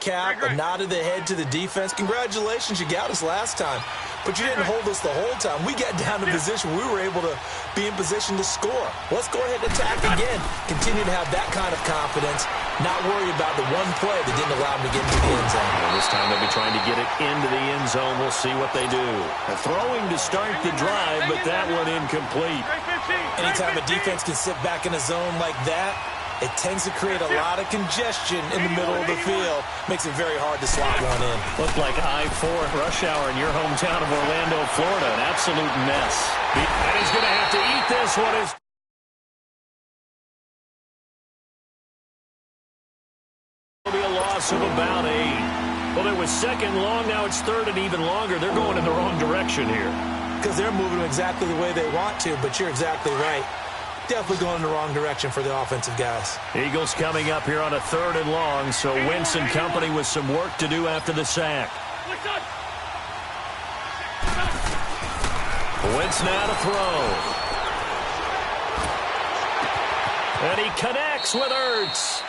cap, a nod of the head to the defense. Congratulations, you got us last time. But you didn't hold us the whole time. We got down to position. We were able to be in position to score. Let's go ahead and attack again. Continue to have that kind of confidence. Not worry about the one play that didn't allow them to get into the end zone. And this time they'll be trying to get it into the end zone. We'll see what they do. Throwing to start the drive, but that one incomplete. Anytime a defense can sit back in a zone like that, it tends to create a lot of congestion in the middle of the field. Makes it very hard to slot one in. Looked like I-4 at rush hour in your hometown of Orlando, Florida. An absolute mess. And he's going to have to eat this one. It'll be a loss of about 8. Well, it was second long. Now it's third and even longer. They're going in the wrong direction here. Because they're moving exactly the way they want to, but you're exactly right. Definitely going in the wrong direction for the offensive guys. Eagles coming up here on a third and long, so Wentz and company with some work to do after the sack. Wentz now to throw. And he connects with Ertz.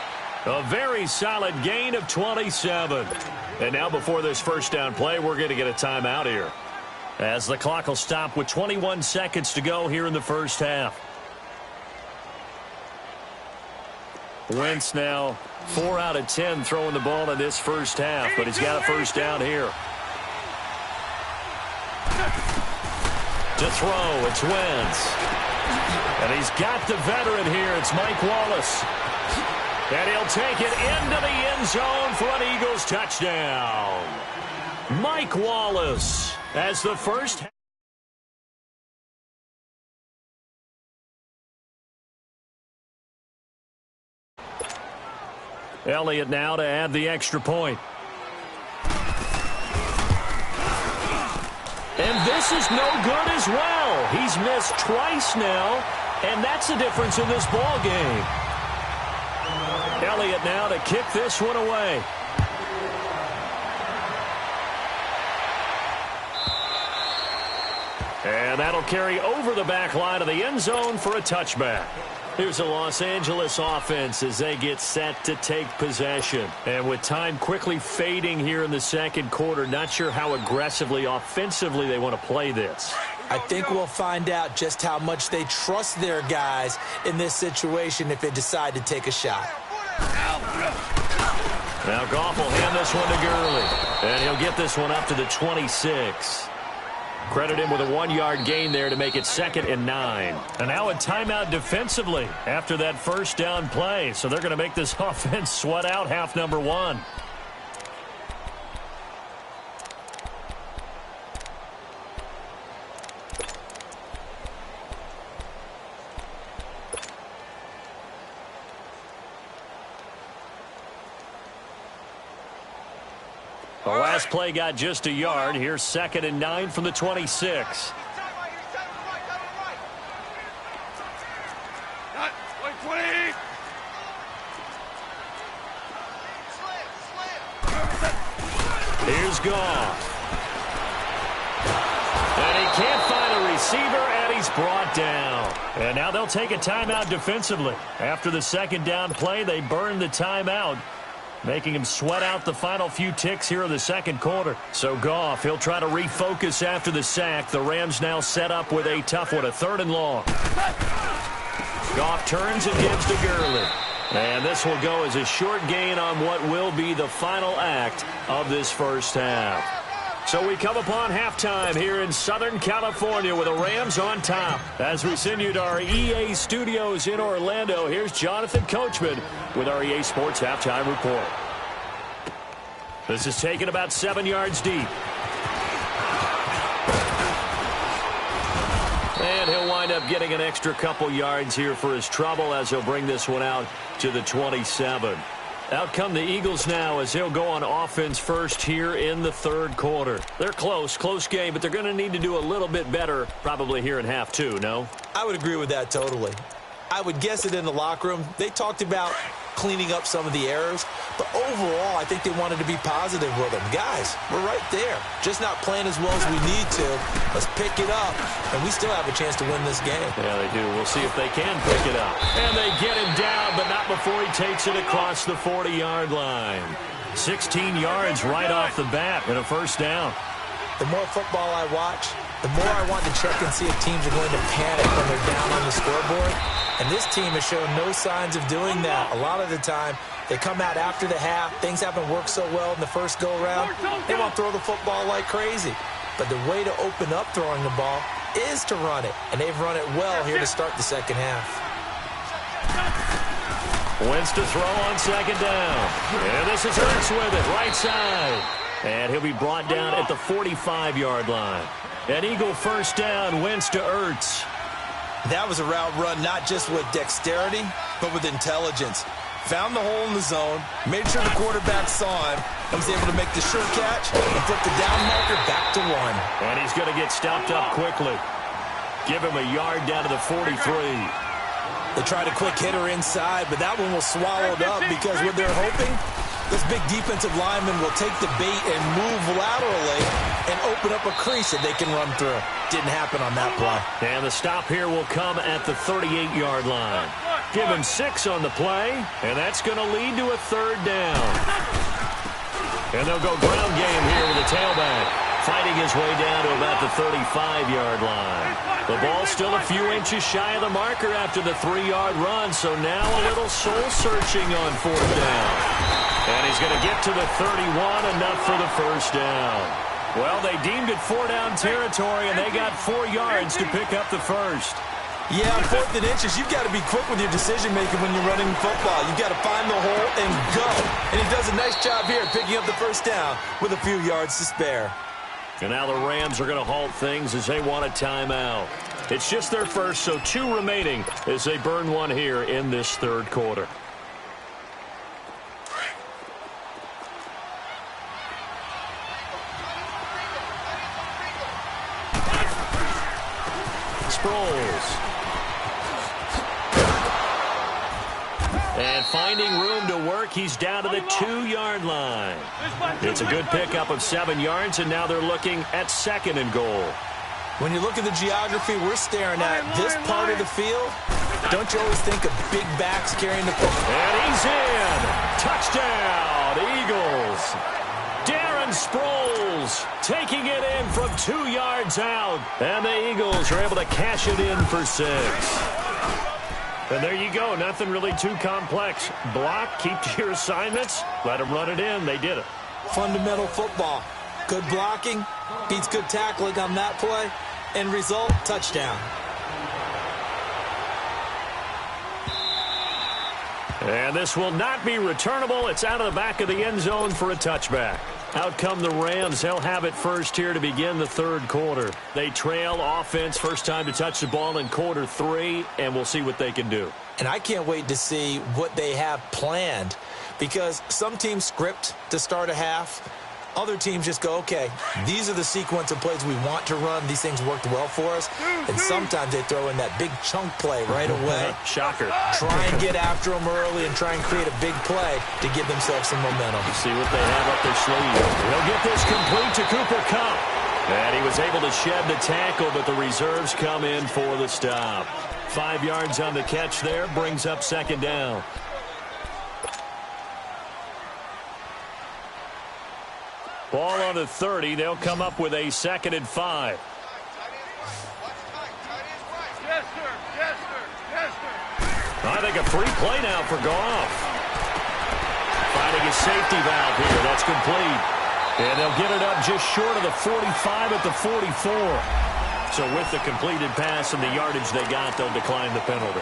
A very solid gain of 27. And now before this first down play, we're going to get a timeout here, as the clock will stop with 21 seconds to go here in the first half. Wentz now 4 out of 10 throwing the ball in this first half, but he's got a first down here. To throw, it's Wentz. And he's got the veteran here. It's Mike Wallace. And he'll take it into the end zone for an Eagles touchdown. Mike Wallace as the first. Elliott now to add the extra point. And this is no good as well. He's missed twice now, and that's the difference in this ball game. Elliott now to kick this one away. And that'll carry over the back line of the end zone for a touchback. Here's the Los Angeles offense as they get set to take possession. And with time quickly fading here in the second quarter, not sure how aggressively, offensively they want to play this. I think we'll find out just how much they trust their guys in this situation if they decide to take a shot. Now Goff will hand this one to Gurley. And he'll get this one up to the 26. Credit him with a 1-yard gain there to make it 2nd and 9. And now a timeout defensively after that first down play. So they're going to make this offense sweat out half number 1. The last play got just a yard. Here's 2nd and 9 from the 26. Here's Goff. And he can't find a receiver, and he's brought down. And now they'll take a timeout defensively. After the second down play, they burn the timeout, making him sweat out the final few ticks here in the second quarter. So Goff, he'll try to refocus after the sack. The Rams now set up with a tough one, a 3rd and long. Goff turns and gives to Gurley. And this will go as a short gain on what will be the final act of this first half. So we come upon halftime here in Southern California with the Rams on top. As we send you to our EA studios in Orlando, here's Jonathan Coachman with our EA Sports Halftime Report. This is taken about 7 yards deep. And he'll wind up getting an extra couple yards here for his trouble as he'll bring this one out to the 27. Out come the Eagles now as they'll go on offense first here in the third quarter. They're close game, but they're going to need to do a little bit better probably here in half 2, no? I would agree with that totally. I would guess it in the locker room. They talked about cleaning up some of the errors, but overall, I think they wanted to be positive with them. Guys, we're right there. Just not playing as well as we need to. Let's pick it up, and we still have a chance to win this game. Yeah, they do. We'll see if they can pick it up. And they get him down, but not before he takes it across the 40-yard line. 16 yards right off the bat and a first down. The more football I watch, the more I want to check and see if teams are going to panic when they're down on the scoreboard. And this team has shown no signs of doing that. A lot of the time, they come out after the half. Things haven't worked so well in the first go-around. They want to throw the football like crazy. But the way to open up throwing the ball is to run it. And they've run it well here to start the second half. Wentz to throw on second down. And this is Ertz with it, right side. And he'll be brought down at the 45-yard line. An Eagle first down, Wentz to Ertz. That was a route run not just with dexterity, but with intelligence. Found the hole in the zone, made sure the quarterback saw him, and was able to make the sure catch and flip the down marker back to 1. And he's going to get stopped up quickly. Give him a yard down to the 43. They tried a quick hitter inside, but that one was swallowed up because what they're hoping, this big defensive lineman will take the bait and move laterally and open up a crease that they can run through. Didn't happen on that play. And the stop here will come at the 38-yard line. Give him 6 on the play, and that's going to lead to a third down. And they'll go ground game here with the tailback, fighting his way down to about the 35-yard line. The ball still a few inches shy of the marker after the 3-yard run, so now a little soul-searching on fourth down. And he's going to get to the 31, enough for the first down. Well, they deemed it 4-down territory, and they got 4 yards to pick up the first. Yeah, on 4th and inches, you've got to be quick with your decision-making when you're running football. You've got to find the hole and go. And he does a nice job here picking up the first down with a few yards to spare. And now the Rams are going to halt things as they want a timeout. It's just their first, so 2 remaining as they burn one here in this third quarter. Sproles. And finding room to work, he's down to the 2-yard line. It's a good pickup of 7 yards, and now they're looking at 2nd and goal. When you look at the geography we're staring at, this part of the field, don't you always think of big backs carrying the football? And he's in. Touchdown, Eagles. Darren Sproles taking it in from 2 yards out. And the Eagles are able to cash it in for 6. And there you go. Nothing really too complex. Block, keep to your assignments, let them run it in. They did it. Fundamental football. Good blocking, beats good tackling on that play. End result, touchdown. And this will not be returnable. It's out of the back of the end zone for a touchback. Out come the Rams. They'll have it first here to begin the third quarter. They trail offense, first time to touch the ball in quarter 3, and we'll see what they can do. And I can't wait to see what they have planned, because some teams script to start a half. Other teams just go, okay, these are the sequence of plays we want to run. These things worked well for us. And sometimes they throw in that big chunk play right away. Shocker. Try and get after them early and try and create a big play to give themselves some momentum. See what they have up their sleeve. They'll get this complete to Cooper Kupp. And he was able to shed the tackle, but the reserves come in for the stop. 5 yards on the catch there, brings up 2nd down. Ball on the 30. They'll come up with a 2nd and 5. Yes, sir. Yes, sir. Yes, sir. I think a free play now for Goff. Finding a safety valve here. That's complete. And they'll get it up just short of the 45 at the 44. So with the completed pass and the yardage they got, they'll decline the penalty.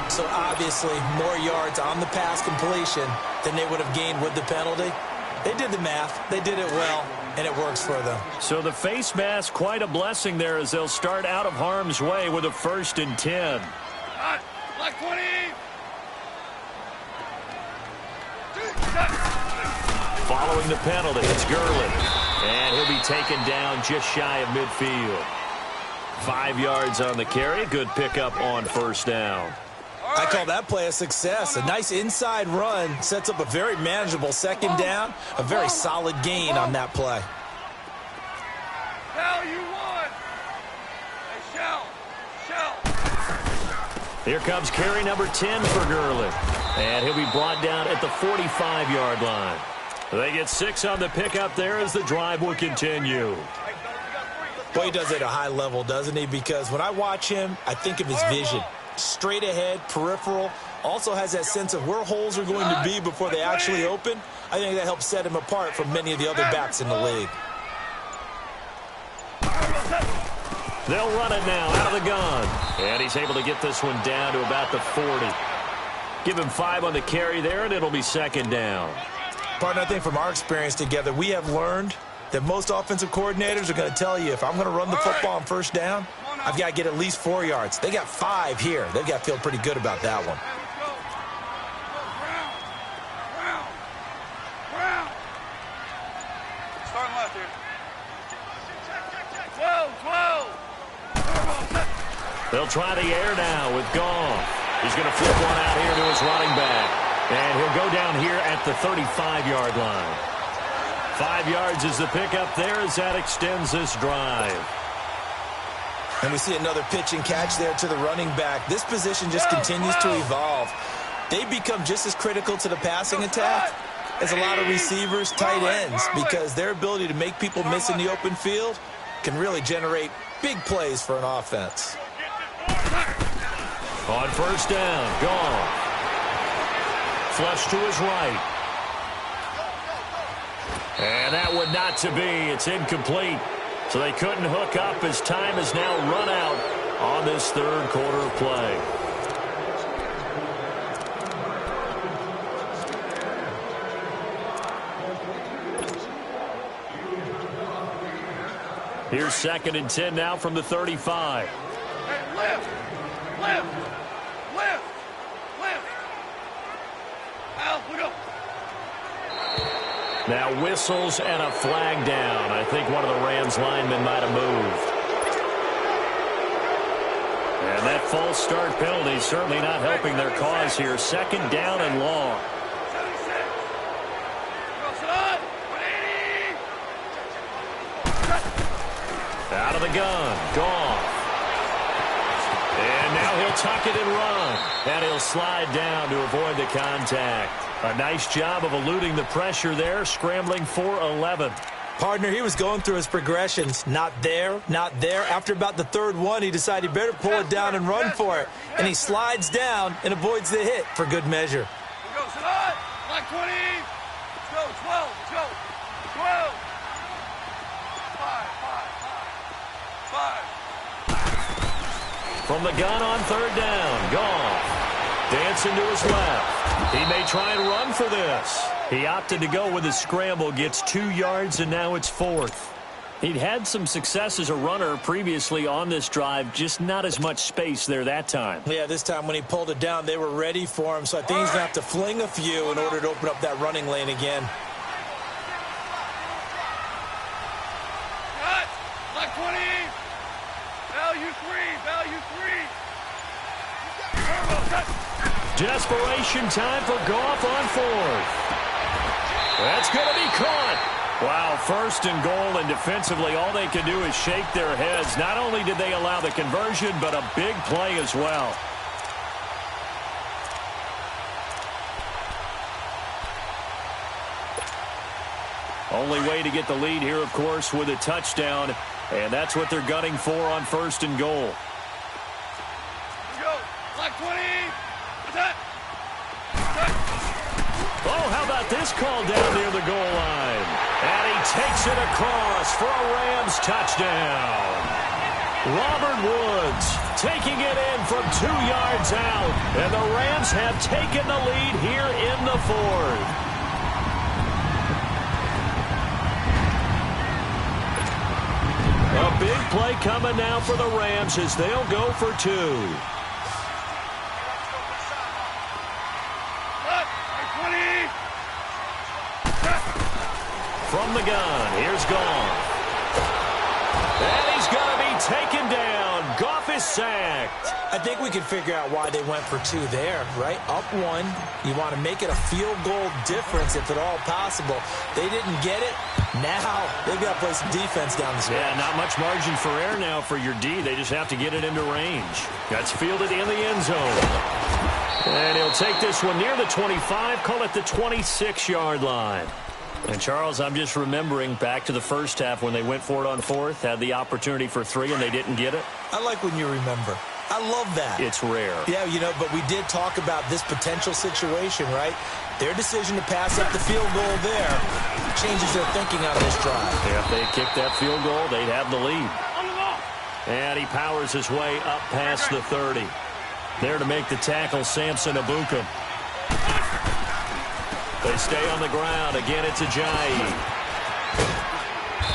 So obviously more yards on the pass completion than they would have gained with the penalty. They did the math. They did it well, and it works for them. So the face mask, quite a blessing there as they'll start out of harm's way with a 1st and 10. Like 20. Following the penalty, it's Gurley. And he'll be taken down just shy of midfield. 5 yards on the carry. Good pickup on first down. I call that play a success. A nice inside run sets up a very manageable 2nd down. A very solid gain on that play. Shall you won? Shall. Here comes carry number 10 for Gurley. And he'll be brought down at the 45-yard line. They get 6 on the pickup there as the drive will continue. Boy, he does it at a high level, doesn't he? Because when I watch him, I think of his vision. Straight ahead, peripheral, also has that sense of where holes are going to be before they actually open. I think that helps set him apart from many of the other backs in the league. They'll run it now out of the gun. And he's able to get this one down to about the 40. Give him 5 on the carry there, and it'll be second down. Partner, I think from our experience together, we have learned that most offensive coordinators are going to tell you, if I'm going to run the football on first down, I've got to get at least 4 yards. They got 5 here. They've got to feel pretty good about that one. Starting left here. 12. They'll try the air now with Goff. He's going to flip one out here to his running back. And he'll go down here at the 35-yard line. 5 yards is the pickup there as that extends this drive. And we see another pitch and catch there to the running back. This position just continues to evolve. They become just as critical to the passing attack as a lot of receivers, tight ends, because their ability to make people miss in the open field can really generate big plays for an offense. On first down, Goff. Flush to his right. And that one not to be. It's incomplete. So they couldn't hook up as time is now run out on this third quarter of play. Here's 2nd and 10 now from the 35. Hey, left. Al, look up. Now whistles and a flag down. I think one of the Rams linemen might have moved. And that false start penalty is certainly not helping their cause here. 2nd down and long. 76. Cross it on. 180. Out of the gun. Goff. And now he'll tuck it and run. And he'll slide down to avoid the contact. A nice job of eluding the pressure there, scrambling for 11. Partner, he was going through his progressions. Not there, not there. After about the 3rd one, he decided he better pull it down and run for it. And he slides down and avoids the hit for good measure. Let's go, sit on. Like 20. Let's go, 12. Let's go. 12. 5. From the gun on 3rd down, Goff. Dancing to his left. He may try and run for this. He opted to go with his scramble, gets 2 yards, and now it's 4th. He'd had some success as a runner previously on this drive, just not as much space there that time. Yeah, this time when he pulled it down, they were ready for him, so I think he's going to have to fling a few in order to open up that running lane again. Cut. Like 20. Value 3. Value 3. Turbo, cut. Desperation time for Goff on 4th. That's going to be caught. Wow, 1st and goal, and defensively all they can do is shake their heads. Not only did they allow the conversion, but a big play as well. Only way to get the lead here, of course, with a touchdown, and that's what they're gunning for on 1st and goal. Let's go. Like 20. Oh, how about this call down near the goal line? And he takes it across for a Rams touchdown. Robert Woods taking it in from 2 yards out. And the Rams have taken the lead here in the 4th. A big play coming now for the Rams as they'll go for 2. From the gun, here's Goff. And he's going to be taken down. Goff is sacked. I think we can figure out why they went for 2 there, right? Up 1, you want to make it a field goal difference if at all possible. They didn't get it. Now they've got to play some defense down the stretch. Yeah, not much margin for error now for your D. They just have to get it into range. That's fielded in the end zone. And he'll take this one near the 25, call it the 26-yard line. And, Charles, I'm just remembering back to the first half when they went for it on fourth, had the opportunity for 3, and they didn't get it. I like when you remember. I love that. It's rare. Yeah, but we did talk about this potential situation, right? Their decision to pass up the field goal there changes their thinking on this drive. Yeah, if they had kicked that field goal, they'd have the lead. And he powers his way up past the 30. There to make the tackle, Samson Abukum. They stay on the ground. Again, it's Ajayi.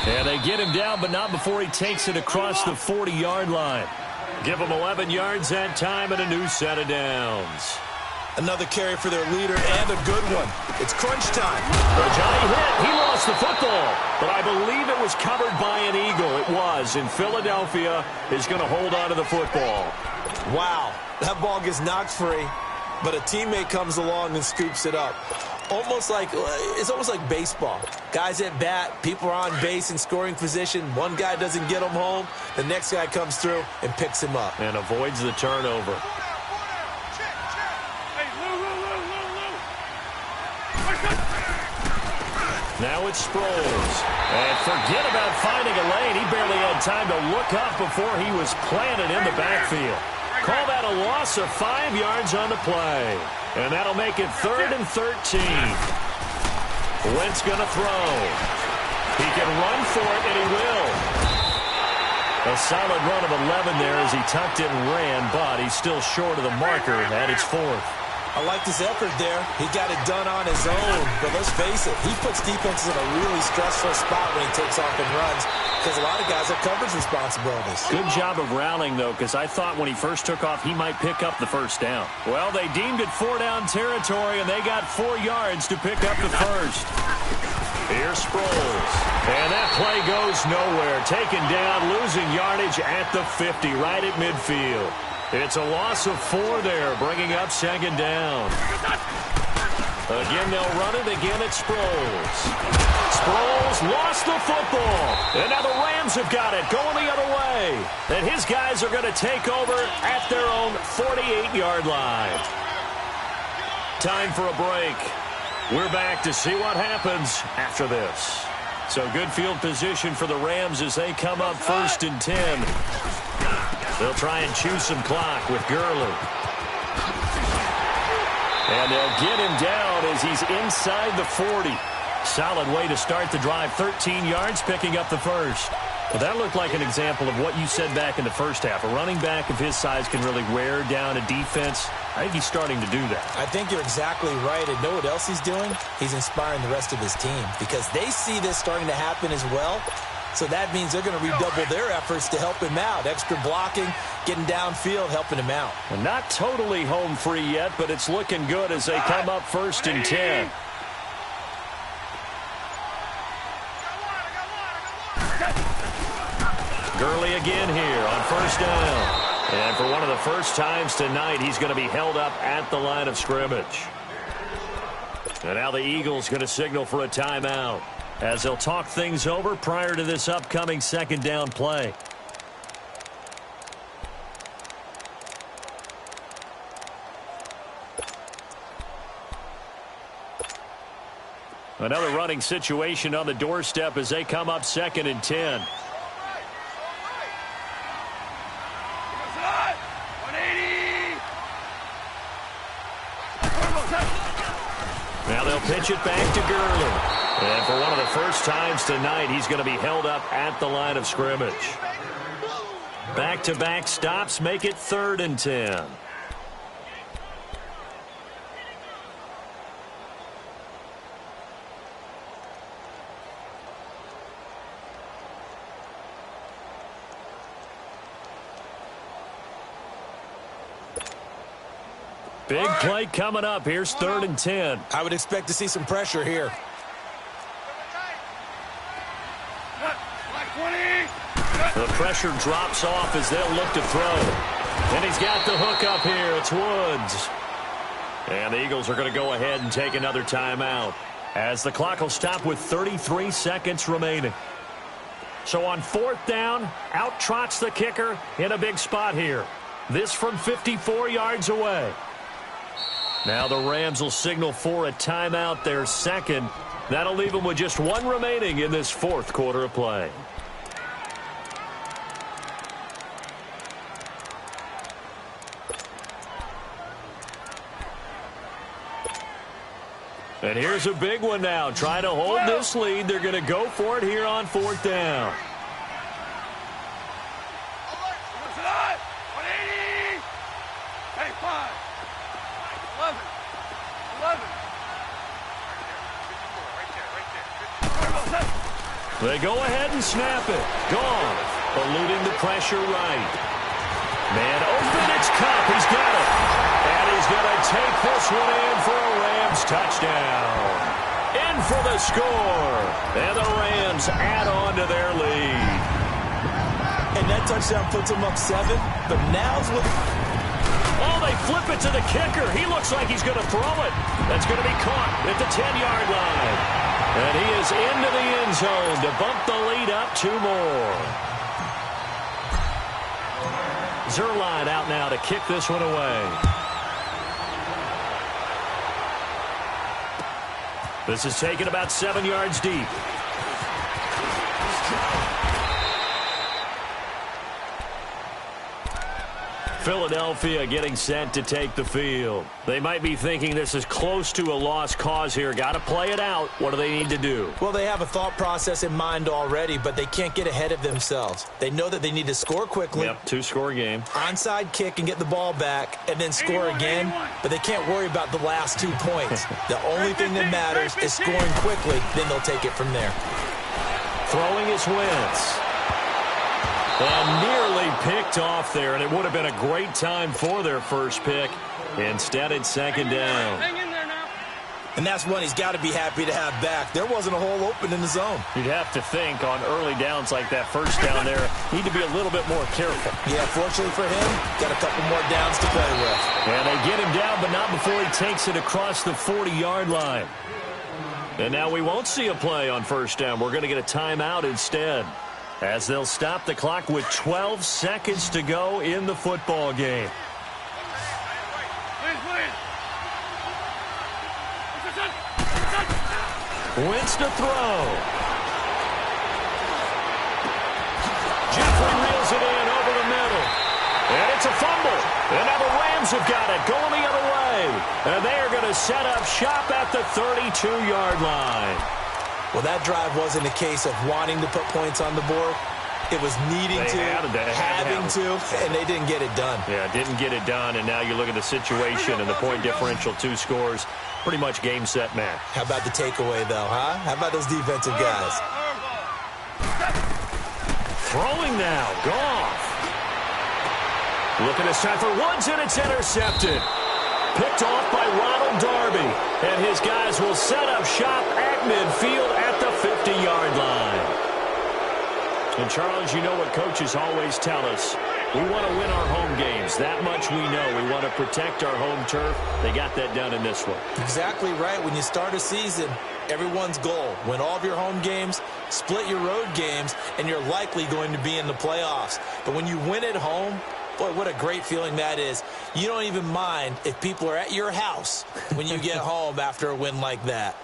And they get him down, but not before he takes it across the 40-yard line. Give him 11 yards that time and a new set of downs. Another carry for their leader and a good one. It's crunch time. Ajayi hit. He lost the football, but I believe it was covered by an Eagle. It was, and Philadelphia is going to hold on to the football. Wow, that ball gets knocked free, but a teammate comes along and scoops it up. It's almost like baseball. Guys at bat, people are on base in scoring position. One guy doesn't get him home. The next guy comes through and picks him up. And avoids the turnover. Now it's Sproles. And forget about finding a lane. He barely had time to look up before he was planted in the backfield. Call that a loss of 5 yards on the play. And that'll make it 3rd and 13. Wentz going to throw. He can run for it, and he will. A solid run of 11 there as he tucked it and ran, but he's still short of the marker at its 4th. I like his effort there. He got it done on his own. But let's face it, he puts defenses in a really stressful spot when he takes off and runs because a lot of guys have coverage responsibilities. Good job of rallying, though, because I thought when he first took off, he might pick up the first down. Well, they deemed it 4-down territory, and they got 4 yards to pick up the first. Here's Sproles. And that play goes nowhere. Taken down, losing yardage at the 50, right at midfield. It's a loss of 4 there, bringing up 2nd down. Again, they'll run it. Again, it's Sproles. Sproles lost the football. And now the Rams have got it, going the other way. And his guys are going to take over at their own 48-yard line. Time for a break. We're back to see what happens after this. So good field position for the Rams as they come up 1st and 10. They'll try and chew some clock with Gurley. And they'll get him down as he's inside the 40. Solid way to start the drive. 13 yards, picking up the first. Well, that looked like an example of what you said back in the first half. A running back of his size can really wear down a defense. I think he's starting to do that. I think you're exactly right. And know what else he's doing? He's inspiring the rest of his team because they see this starting to happen as well. So that means they're going to redouble their efforts to help him out. Extra blocking, getting downfield, helping him out. Well, not totally home free yet, but it's looking good as they come up 1st and 10. Gurley again here on 1st down. And for one of the first times tonight, he's going to be held up at the line of scrimmage. And now the Eagles going to signal for a timeout as they'll talk things over prior to this upcoming 2nd down play. Another running situation on the doorstep as they come up 2nd and 10. Now they'll pitch it back to Gurley. And for one of the first times tonight, he's going to be held up at the line of scrimmage. Back-to-back stops make it 3rd and 10. Big play coming up. Here's 3rd and 10. I would expect to see some pressure here. The pressure drops off as they'll look to throw. And he's got the hook up here. It's Woods. And the Eagles are going to go ahead and take another timeout as the clock will stop with 33 seconds remaining. So on 4th down, out trots the kicker in a big spot here. This from 54 yards away. Now the Rams will signal for a timeout, their 2nd, That'll leave them with just one remaining in this fourth quarter of play. And here's a big one now. Trying to hold this lead. They're going to go for it here on fourth down. They go ahead and snap it. Gone. Eluding the pressure right. Man open, it's Cup. He's got it. And he's going to take this one in for a Rams touchdown. In for the score. And the Rams add on to their lead. And that touchdown puts them up 7. But now's what... Oh, they flip it to the kicker. He looks like he's going to throw it. That's going to be caught at the 10-yard line. And he is into the end zone to bump the lead up 2 more. Zerline out now to kick this one away. This is taken about 7 yards deep. Philadelphia getting set to take the field. They might be thinking this is close to a lost cause here. Got to play it out. What do they need to do? Well, they have a thought process in mind already, but they can't get ahead of themselves. They know that they need to score quickly. Yep, 2-score game. Onside kick and get the ball back and then score again, but they can't worry about the last 2 points. The only thing that matters is scoring quickly, then they'll take it from there. Throwing is Wentz. And nearly picked off there, and it would have been a great time for their first pick. Instead, it's second down. Hang in there now. And that's one he's got to be happy to have back. There wasn't a hole open in the zone. You'd have to think on early downs like that first down there, need to be a little bit more careful. Yeah, fortunately for him, got a couple more downs to play with. And they get him down, but not before he takes it across the 40-yard line. And now we won't see a play on first down. We're going to get a timeout instead, as they'll stop the clock with 12 seconds to go in the football game. Wentz to throw. Jeffrey reels it in over the middle. And it's a fumble. And now the Rams have got it going the other way. And they are going to set up shop at the 32-yard line. Well, that drive wasn't a case of wanting to put points on the board. It was needing having to, and they didn't get it done. Yeah, didn't get it done, and now you look at the situation and the point differential, 2 scores, pretty much game, set, match. How about the takeaway, though, huh? How about those defensive guys? Throwing now, Goff. Looking this time for Woods, and it's intercepted. Picked off by Ronald Darby, and his guys will set up shop at midfield at the 50-yard line. And, Charles, you know what coaches always tell us. We want to win our home games. That much we know. We want to protect our home turf. They got that done in this one. Exactly right. When you start a season, everyone's goal, win all of your home games, split your road games, and you're likely going to be in the playoffs. But when you win at home, boy, what a great feeling that is. You don't even mind if people are at your house when you get home after a win like that.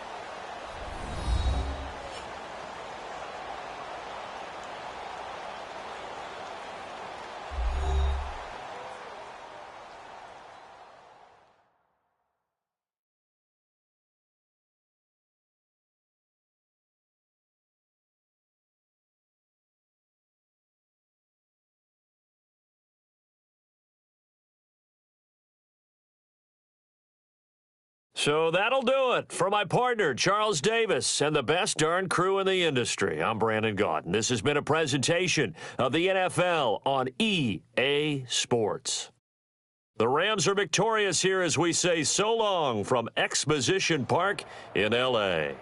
So that'll do it for my partner, Charles Davis, and the best darn crew in the industry. I'm Brandon Gaudin. This has been a presentation of the NFL on EA Sports. The Rams are victorious here as we say so long from Exposition Park in L.A.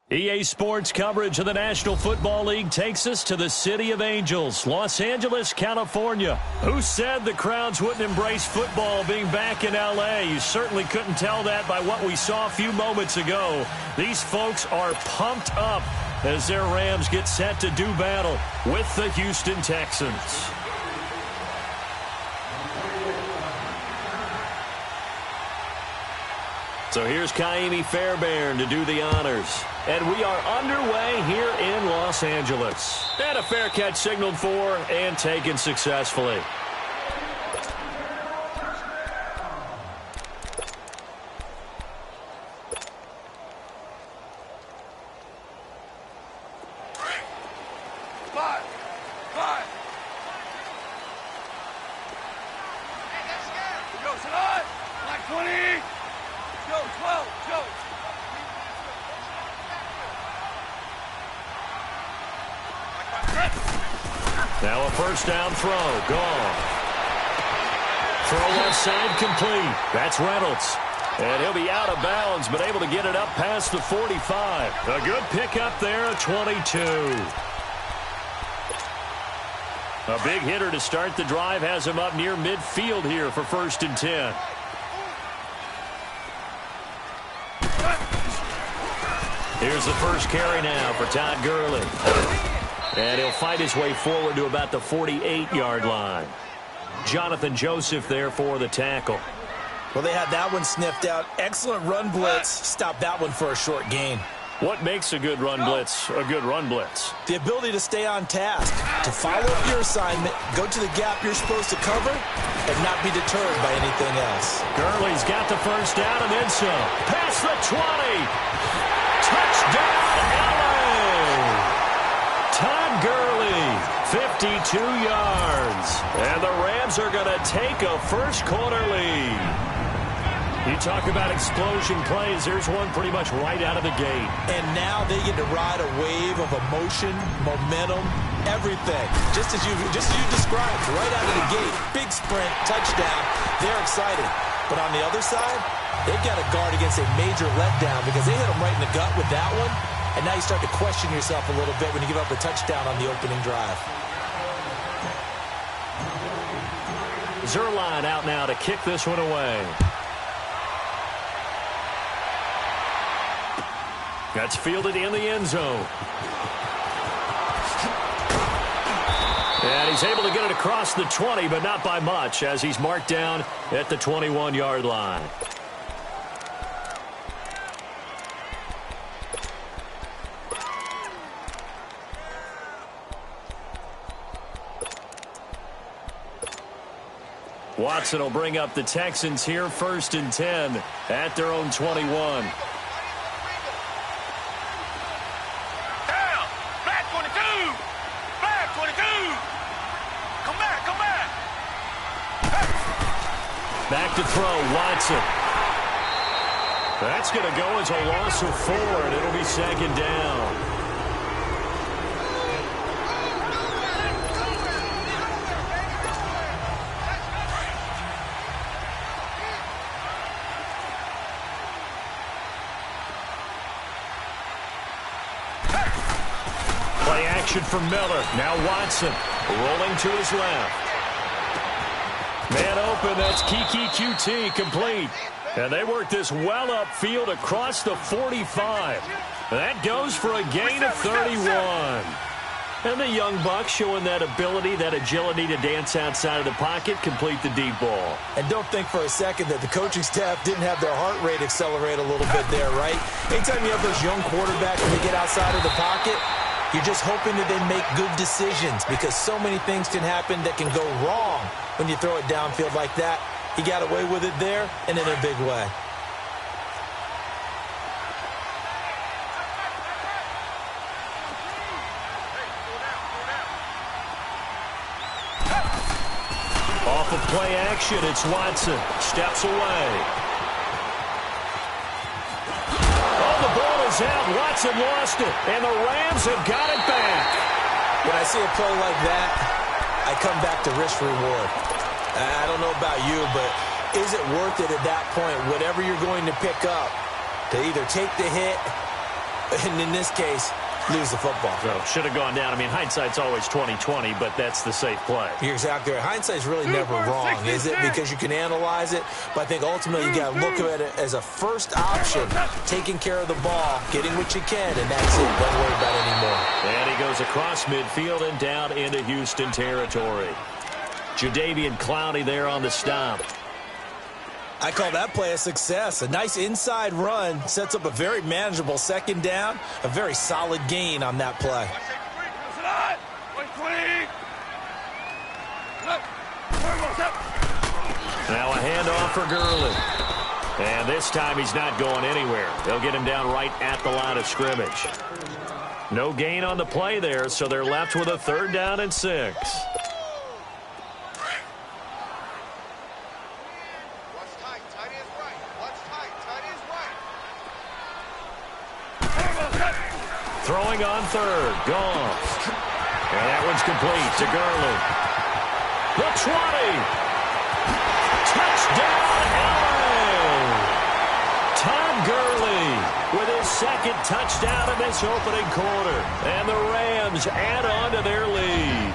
EA Sports coverage of the National Football League takes us to the City of Angels, Los Angeles, California. Who said the crowds wouldn't embrace football being back in L.A.? You certainly couldn't tell that by what we saw a few moments ago. These folks are pumped up as their Rams get set to do battle with the Houston Texans. So here's Kaimi Fairbairn to do the honors. And we are underway here in Los Angeles. And a fair catch signaled for and taken successfully. Now a first down throw, gone. Throw left side complete. That's Reynolds. And he'll be out of bounds, but able to get it up past the 45. A good pickup there at 22. A big hitter to start the drive has him up near midfield here for 1st and 10. Here's the first carry now for Todd Gurley. And he'll fight his way forward to about the 48-yard line. Jonathan Joseph there for the tackle. Well, they had that one sniffed out. Excellent run blitz. Stopped that one for a short gain. What makes a good run blitz a good run blitz? The ability to stay on task, to follow up your assignment, go to the gap you're supposed to cover, and not be deterred by anything else. Gurley's got the first down and then some. Past the 20. Touchdown, LA! Todd Gurley, 52 yards. And the Rams are going to take a first-quarter lead. You talk about explosion plays. There's one pretty much right out of the gate. And now they get to ride a wave of emotion, momentum, everything. Just as you described, right out of the gate. Big sprint, touchdown. They're excited. But on the other side, they've got to guard against a major letdown because they hit them right in the gut with that one. And now you start to question yourself a little bit when you give up a touchdown on the opening drive. Zuerlein out now to kick this one away. That's fielded in the end zone. And he's able to get it across the 20, but not by much, as he's marked down at the 21-yard line. Watson will bring up the Texans here, 1st and 10 at their own 21. Back to throw, Watson. That's going to go as a loss of 4, and it'll be 2nd down. Play action from Miller. Now Watson rolling to his left. Man open, that's Kiki QT complete. And they work this well upfield across the 45. That goes for a gain of 31. And the young buck showing that ability, that agility to dance outside of the pocket, complete the deep ball. And don't think for a second that the coaching staff didn't have their heart rate accelerate a little bit there, right? Anytime you have those young quarterbacks and they get outside of the pocket, you're just hoping that they make good decisions because so many things can happen that can go wrong when you throw it downfield like that. He got away with it there and in a big way. Off of play action, it's Watson. Steps away. Oh, the ball is out. Watson lost it, and the Rams have got it back. When I see a play like that, I come back to risk reward. I don't know about you, but is it worth it at that point, whatever you're going to pick up, to either take the hit And in this case, lose the football. So should have gone down. I mean, hindsight's always 20/20, but that's the safe play. You're exactly right. Hindsight's really never wrong, is it? Because you can analyze it, but I think ultimately you got to look at it as a first option, taking care of the ball, getting what you can, and that's it. Don't worry about it anymore. And he goes across midfield and down into Houston territory. Jadeveon Clowney there on the stop. I call that play a success. A nice inside run sets up a very manageable second down, a very solid gain on that play. Now a handoff for Gurley. And this time he's not going anywhere. They'll get him down right at the line of scrimmage. No gain on the play there, so they're left with a 3rd down and 6. Throwing on 3rd. Goff. And that one's complete to Gurley. The 20. Touchdown, LA. Todd Gurley with his 2nd touchdown in this opening quarter. And the Rams add on to their lead.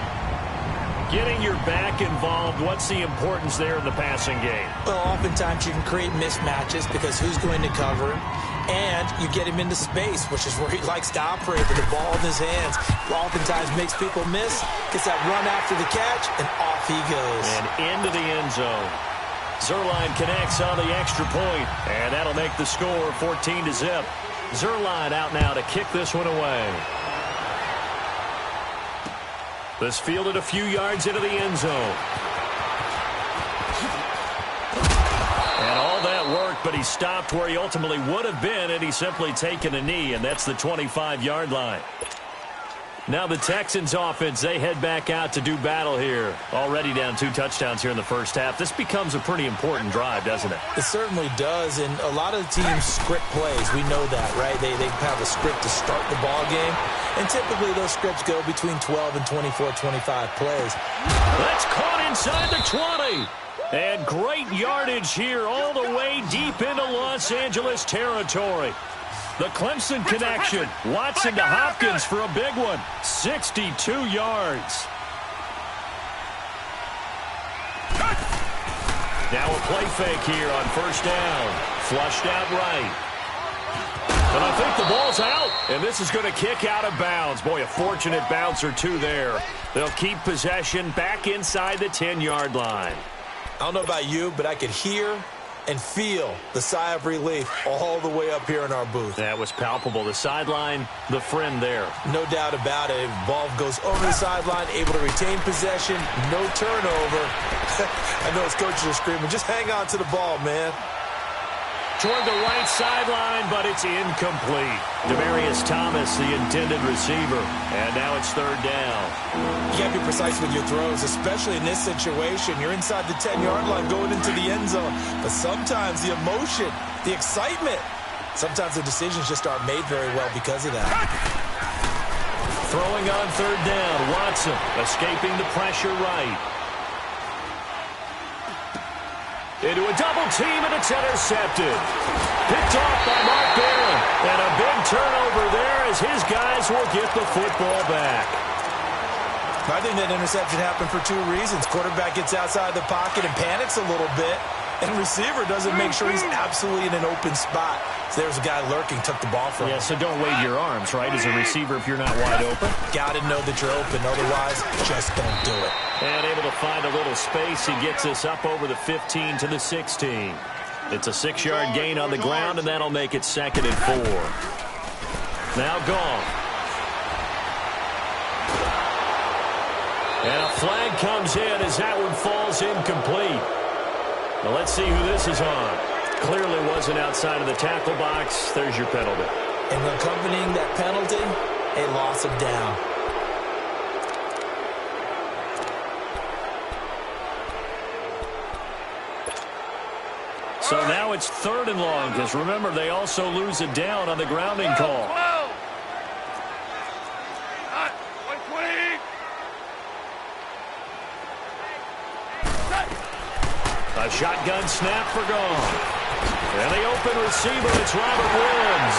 Getting your back involved, what's the importance there in the passing game? Well, oftentimes you can create mismatches because who's going to cover him? And you get him into space, which is where he likes to operate with the ball in his hands. Oftentimes makes people miss, gets that run after the catch, and off he goes. And into the end zone. Zuerlein connects on the extra point, and that'll make the score 14-0. Zuerlein out now to kick this one away. This fielded a few yards into the end zone. And all that worked, but he stopped where he ultimately would have been had he simply taken a knee, and that's the 25-yard line. Now the Texans offense, they head back out to do battle here. Already down 2 touchdowns here in the first half. This becomes a pretty important drive, doesn't it? It certainly does, and a lot of the teams script plays. We know that, right? They have a script to start the ball game, and typically those scripts go between 12 and 24, 25 plays. That's caught inside the 20. And great yardage here all the way deep into Los Angeles territory. The Clemson connection. Watson to Hopkins for a big one. 62 yards. Now a play fake here on 1st down. Flushed out right. And I think the ball's out. And this is going to kick out of bounds. Boy, a fortunate bounce or two there. They'll keep possession back inside the 10-yard line. I don't know about you, but I could hear and feel the sigh of relief all the way up here in our booth. That was palpable. The sideline, the friend there. No doubt about it. Ball goes over the sideline, able to retain possession, no turnover. I know his coaches are screaming, just hang on to the ball, man. Toward the right sideline, but it's incomplete. Demaryius Thomas, the intended receiver. And now it's 3rd down. You got to be precise with your throws, especially in this situation. You're inside the 10-yard line going into the end zone. But sometimes the emotion, the excitement, sometimes the decisions just aren't made very well because of that. Throwing on 3rd down, Watson escaping the pressure right. Into a double team, and it's intercepted. Picked off by Mark Barron. And a big turnover there as his guys will get the football back. I think that interception happened for 2 reasons. Quarterback gets outside the pocket and panics a little bit. And receiver doesn't make sure he's absolutely in an open spot. So there's a guy lurking, took the ball from him. Yeah, so don't wave your arms, right, as a receiver if you're not wide open. Got to know that you're open. Otherwise, just don't do it. And able to find a little space. He gets us up over the 15 to the 16. It's a 6-yard gain on the ground, and that'll make it 2nd and 4. Now Goff. And a flag comes in as that one falls incomplete. Now let's see who this is on. Clearly wasn't outside of the tackle box. There's your penalty. And accompanying that penalty, a loss of down. So now it's 3rd and long, because remember, they also lose a down on the grounding call. A shotgun snap for Goff. And the open receiver, it's Robert Woods.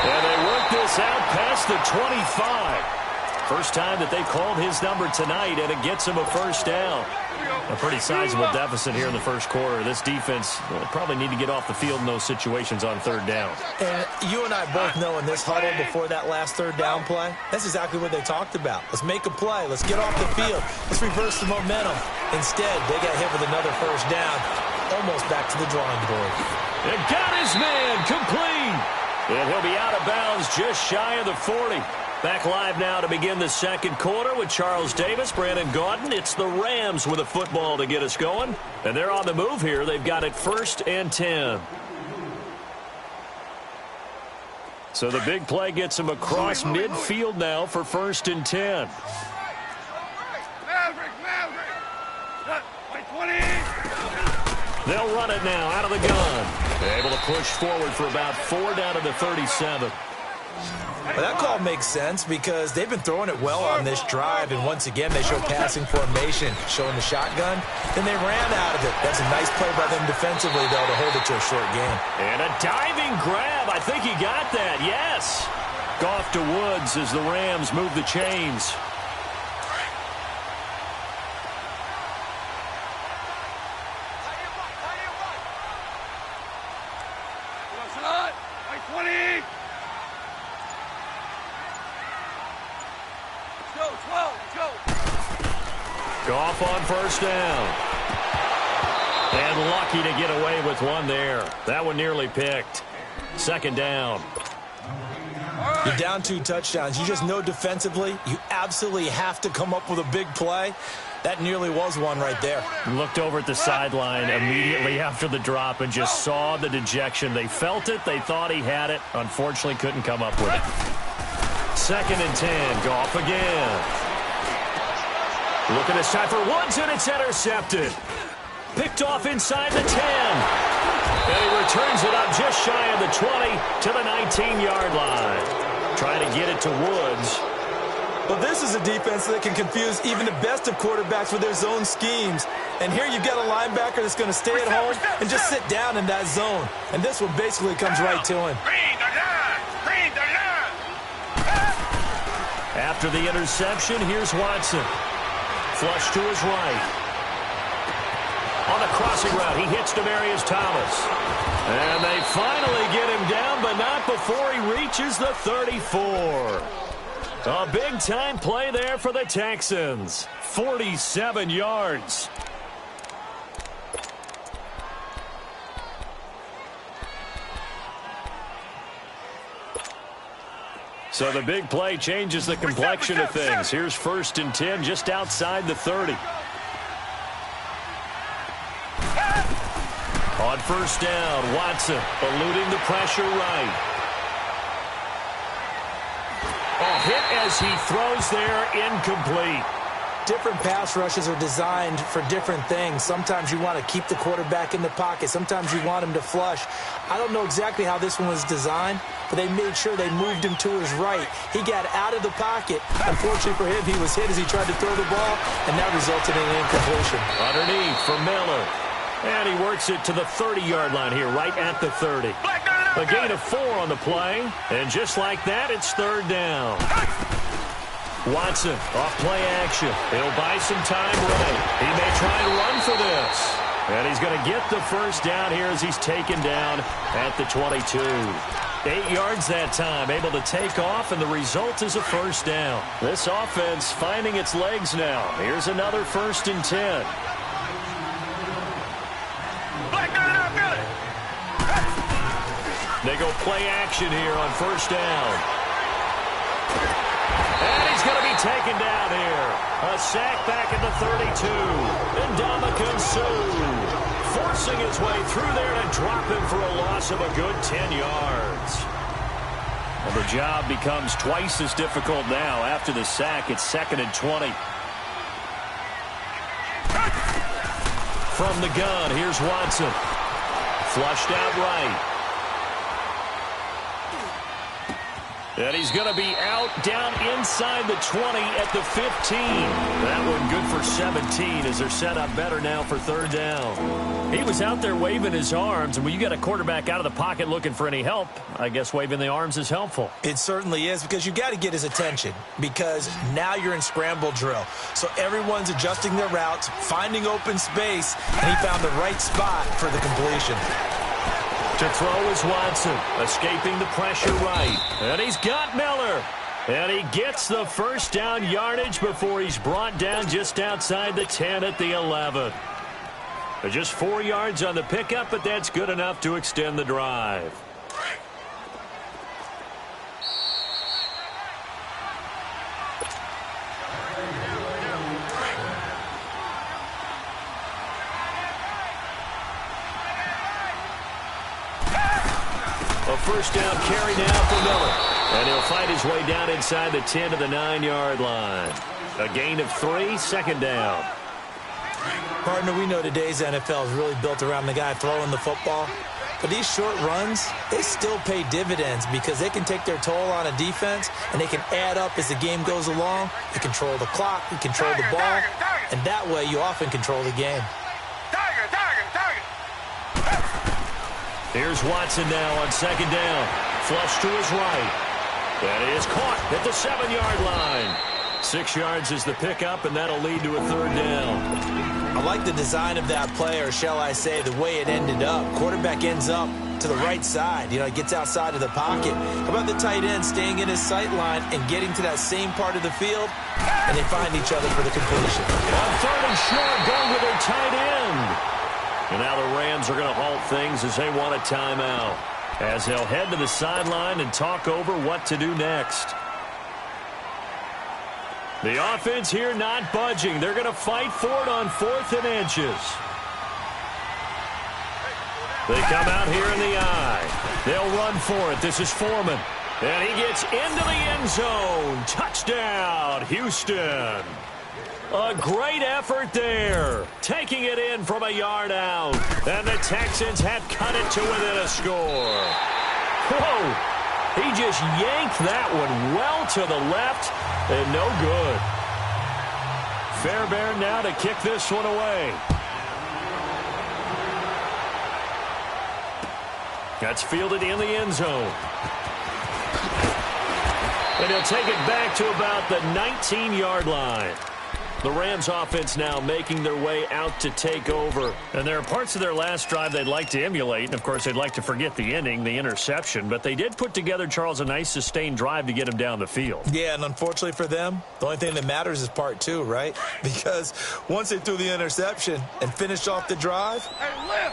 And they work this gets out past the 25. First time that they called his number tonight, and it gets him a first down. A pretty sizable deficit here in the first quarter. This defense probably need to get off the field in those situations on third down. And you and I both know in this huddle before that last third down play, that's exactly what they talked about. Let's make a play. Let's get off the field. Let's reverse the momentum. Instead, they got hit with another first down, almost back to the drawing board. It got his man complete. And he'll be out of bounds just shy of the 40. Back live now to begin the second quarter with Charles Davis, Brandon Gaudin. It's the Rams with a football to get us going. And they're on the move here. They've got it 1st and 10. So the big play gets them across midfield now for 1st and 10. They'll run it now out of the gun. Able to push forward for about 4 down to the 37. Well, that call makes sense because they've been throwing it well on this drive, and once again they show passing formation, showing the shotgun. Then they ran out of it. That's a nice play by them defensively, though, to hold it to a short game. And a diving grab. I think he got that. Yes. Goff to Woods as the Rams move the chains. Goff on first down. And lucky to get away with one there. That one nearly picked. 2nd down. You're down 2 touchdowns. You just know defensively you absolutely have to come up with a big play. That nearly was one right there. Looked over at the sideline immediately after the drop and just saw the dejection. They felt it. They thought he had it. Unfortunately, couldn't come up with it. 2nd and 10. Goff again. Looking this time for Woods, and it's intercepted. Picked off inside the 10. And he returns it up just shy of the 20 to the 19-yard line. Trying to get it to Woods. Well, this is a defense that can confuse even the best of quarterbacks with their zone schemes. And here you've got a linebacker that's going to stay at home and just sit down in that zone. And this one basically comes right to him. After the interception, here's Watson. Flush to his right. On the crossing route, he hits Demaryius Thomas. And they finally get him down, but not before he reaches the 34. A big-time play there for the Texans. 47 yards. So the big play changes the complexion of things. Here's 1st and 10 just outside the 30. On first down, Watson eluding the pressure right. A hit as he throws there, incomplete. Different pass rushes are designed for different things. Sometimes you want to keep the quarterback in the pocket. Sometimes you want him to flush. I don't know exactly how this one was designed, but they made sure they moved him to his right. He got out of the pocket. Unfortunately for him, he was hit as he tried to throw the ball, and that resulted in an incompletion. Underneath for Miller. And he works it to the 30-yard line here, right at the 30. A gain of 4 on the play, and just like that, it's 3rd down. Watson off play action. He'll buy some time right. He may try and run for this. And he's going to get the first down here as he's taken down at the 22. 8 yards that time, able to take off, and the result is a first down. This offense finding its legs now. Here's another 1st and 10. They go play action here on first down. And he's going to be taken down here. A sack back at the 32. And Ndamukong Suh forcing his way through there to drop him for a loss of a good 10 yards. Well, the job becomes twice as difficult now. After the sack, it's 2nd and 20. From the gun, here's Watson. Flushed out right. And he's going to be out down inside the 20 at the 15. That one good for 17 as they're set up better now for third down. He was out there waving his arms, and when you get a quarterback out of the pocket looking for any help, I guess waving the arms is helpful. It certainly is, because you got to get his attention, because now you're in scramble drill. So everyone's adjusting their routes, finding open space, and he found the right spot for the completion. To throw is Watson, escaping the pressure right. And he's got Miller. And he gets the first down yardage before he's brought down just outside the 10 at the 11. Just 4 yards on the pickup, but that's good enough to extend the drive. A first down carry now for Miller. And he'll fight his way down inside the 10 to the 9-yard line. A gain of 3, second down. Partner, we know today's NFL is really built around the guy throwing the football. But these short runs, they still pay dividends because they can take their toll on a defense, and they can add up as the game goes along. You control the clock, you control the ball, and that way you often control the game. Here's Watson now on second down. Flush to his right. That is caught at the 7-yard line. 6 yards is the pickup, and that'll lead to a third down. I like the design of that play, or shall I say the way it ended up. Quarterback ends up to the right side. You know, he gets outside of the pocket. How about the tight end staying in his sight line and getting to that same part of the field, and they find each other for the completion. On third and short, going with their tight end. And now the Rams are going to halt things as they want a timeout, as they'll head to the sideline and talk over what to do next. The offense here not budging. They're going to fight for it on 4th and inches. They come out here in the eye. They'll run for it. This is Foreman. And he gets into the end zone. Touchdown, Houston. A great effort there. Taking it in from a yard out. And the Texans have cut it to within a score. Whoa. He just yanked that one well to the left, and no good. Fairbairn now to kick this one away. That's fielded in the end zone. And he'll take it back to about the 19-yard line. The Rams offense now making their way out to take over. And there are parts of their last drive they'd like to emulate. And, of course, they'd like to forget the ending, the interception. But they did put together, Charles, a nice sustained drive to get him down the field. Yeah, and unfortunately for them, the only thing that matters is part 2, right? Because once they threw the interception and finished off the drive,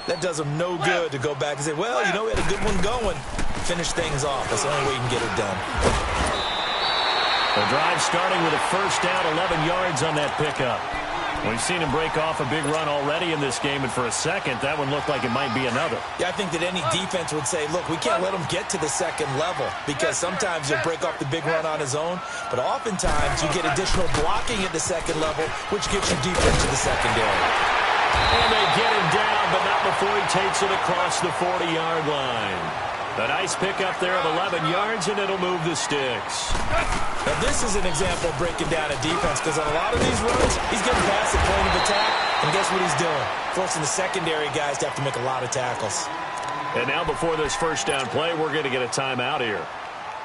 that does them no good to go back and say, well, you know, we had a good one going. Finish things off. That's the only way you can get it done. The drive starting with a first down, 11 yards on that pickup. We've seen him break off a big run already in this game, and for a second, that one looked like it might be another. Yeah, I think that any defense would say, look, we can't let him get to the second level, because sometimes he'll break off the big run on his own, but oftentimes you get additional blocking at the second level, which gets you deeper into the secondary. And they get him down, but not before he takes it across the 40-yard line. A nice pickup there of 11 yards, and it'll move the sticks. Now, this is an example of breaking down a defense, because on a lot of these runs, he's getting past the point of attack, and guess what he's doing? Forcing the secondary guys to have to make a lot of tackles. And now before this first down play, we're going to get a timeout here,